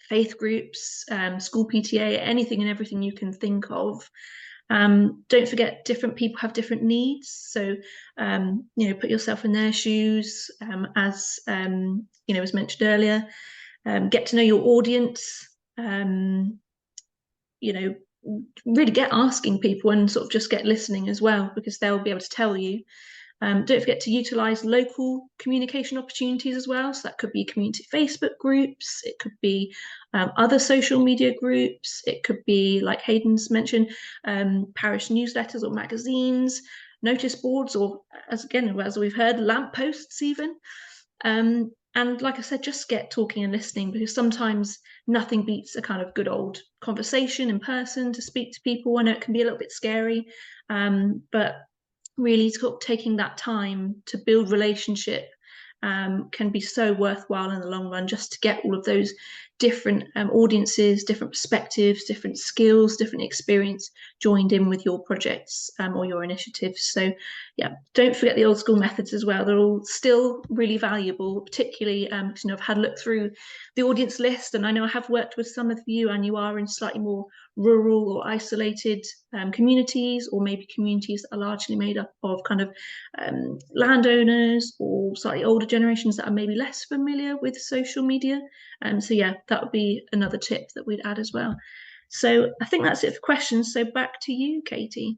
faith groups, school PTA, anything and everything you can think of. Don't forget, different people have different needs. So, you know, put yourself in their shoes, as, you know, as mentioned earlier. Get to know your audience, you know, really get asking people and sort of just get listening as well, because they'll be able to tell you. Don't forget to utilise local communication opportunities as well. So that could be community Facebook groups, it could be other social media groups, it could be, like Hayden's mentioned, parish newsletters or magazines, notice boards, or as we've heard, lampposts even. And like I said, just get talking and listening, because sometimes nothing beats a kind of good old conversation in person to speak to people. I know it can be a little bit scary, but really taking that time to build relationship can be so worthwhile in the long run, just to get all of those different audiences, different perspectives, different skills, different experience joined in with your projects or your initiatives. So yeah, don't forget the old school methods as well. They're all still really valuable, particularly because, you know, I've had a look through the audience list, and I know I have worked with some of you, and you are in slightly more rural or isolated communities, or maybe communities that are largely made up of kind of landowners or slightly older generations that are maybe less familiar with social media. So yeah, that would be another tip that we'd add as well. So I think that's it for questions. So back to you, Katie.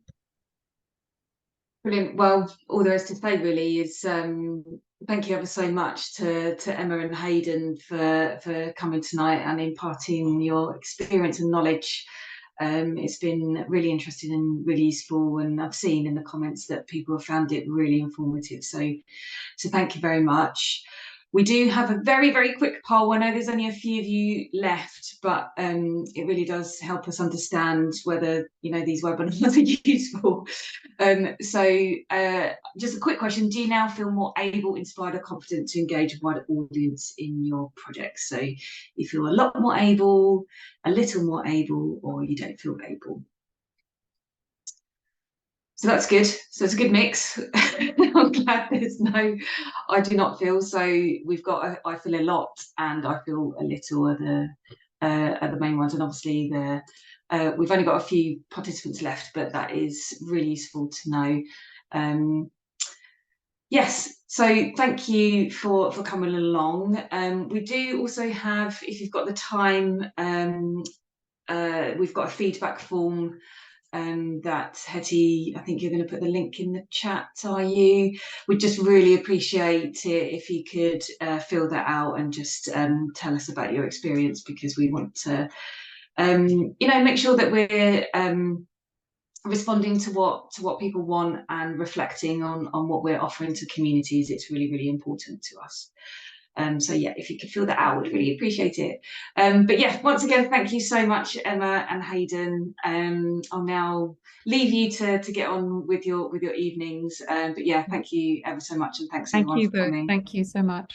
Brilliant. Well, all there is to say really is thank you ever so much to Emma and Hayden for coming tonight and imparting your experience and knowledge. It's been really interesting and really useful, and I've seen in the comments that people have found it really informative. So thank you very much. We do have a very, very quick poll. I know there's only a few of you left, but it really does help us understand whether, you know, these webinars are useful. Just a quick question. Do you now feel more able, inspired or confident to engage a wider audience in your projects? So you feel a lot more able, a little more able, or you don't feel able? So that's good. So it's a good mix. I'm glad there's no, I do not feel. So we've got, I feel a lot and I feel a little are the main ones. And obviously we've only got a few participants left, but that is really useful to know. Yes, so thank you for coming along. We do also have, if you've got the time, we've got a feedback form that Hetty, I think you're going to put the link in the chat, are you? We'd just really appreciate it if you could fill that out and just tell us about your experience, because we want to, you know, make sure that we're responding to what people want and reflecting on what we're offering to communities. It's really, really important to us. So yeah, if you could fill that out, we'd really appreciate it. But yeah, once again, thank you so much, Emma and Hayden. I'll now leave you to get on with your evenings. But yeah, thank you ever so much, and thanks everyone for coming. Thank you so much.